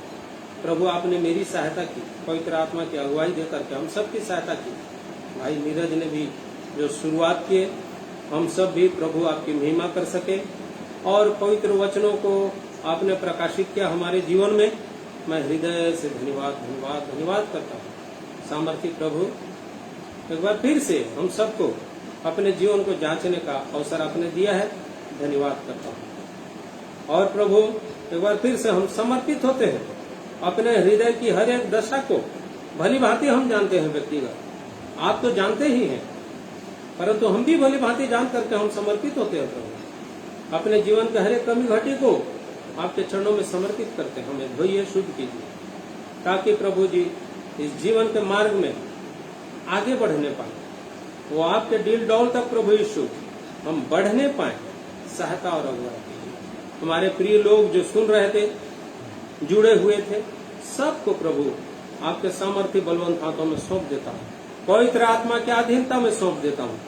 प्रभु आपने मेरी सहायता की, पवित्र आत्मा की अगुवाई देकर के हम सबकी सहायता की। भाई नीरज ने भी जो शुरुआत किए, हम सब भी प्रभु आपकी महिमा कर सके और पवित्र वचनों को आपने प्रकाशित किया हमारे जीवन में। मैं हृदय से धन्यवाद धन्यवाद धन्यवाद करता हूँ। सामर्थी प्रभु, एक बार फिर से हम सबको अपने जीवन को जांचने का अवसर आपने दिया है, धन्यवाद करता हूँ। और प्रभु एक बार फिर से हम समर्पित होते हैं अपने हृदय की हर एक दशा को। भली भांति हम जानते हैं व्यक्तिगत, आप तो जानते ही हैं, परंतु हम भी भली भांति जान करके हम समर्पित होते हैं प्रभु। अपने जीवन के हर एक कमी घटी को आपके चरणों में समर्पित करते हैं। हमें धोइए, शुद्ध कीजिए, ताकि प्रभु जी इस जीवन के मार्ग में आगे बढ़ने पाए, वो आपके दिल डौल तक प्रभु यीशु हम बढ़ने पाए। सहायता और अगुवाई कीजिए। हमारे प्रिय लोग जो सुन रहे थे, जुड़े हुए थे, सबको प्रभु आपके सामर्थ्य बलवंत हाथों में सौंप देता हूँ, पवित्र आत्मा की अधीनता में सौंप देता हूँ।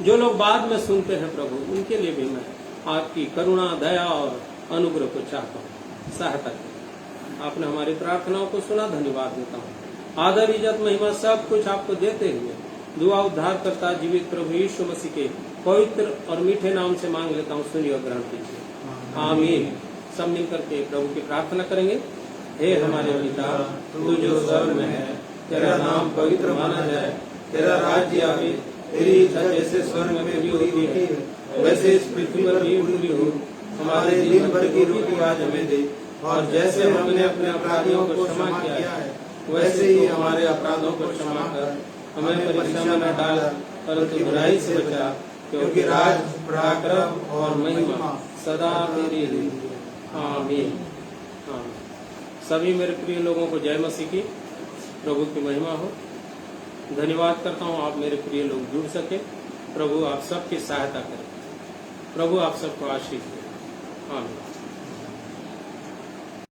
जो लोग बाद में सुनते हैं प्रभु, उनके लिए भी मैं आपकी करुणा, दया और अनुग्रह को चाहता हूँ, सहायता करें। आपने हमारी प्रार्थनाओं को सुना, धन्यवाद देता हूँ। आदर, इज्जत, महिमा सब कुछ आपको देते हुए दुआ उद्धार करता जीवित प्रभु यीशु मसीह के पवित्र और मीठे नाम से मांग लेता हूँ, सुनिए और ग्रहण कीजिए, आमीन। सब मिल करके प्रभु की प्रार्थना करेंगे। हे हमारे पिता, तू जो स्वर्ग में है, तेरा नाम पवित्र माना जाए, तेरा राज्य आवे, तेरी इच्छा जैसे स्वर्ग में पूरी होती है वैसे इस पृथ्वी पर भी पूरी हो। हमारे दिन भर की रोटी आज हमें दे, और जैसे हमने अपने अपराधियों को क्षमा किया है वैसे ही हमारे अपराधों को क्षमा कर, हमें परीक्षा में न डाल, परंतु बुराई से बचा, क्योंकि राज, पराक्रम और महिमा सदा तेरी है, आमीन। सभी मेरे प्रिय लोगों को जय मसीह की, प्रभु की महिमा हो। धन्यवाद करता हूँ आप मेरे प्रिय लोग जुड़ सके। प्रभु आप सबकी सहायता करें, प्रभु आप सबको आशीष दे, आमीन।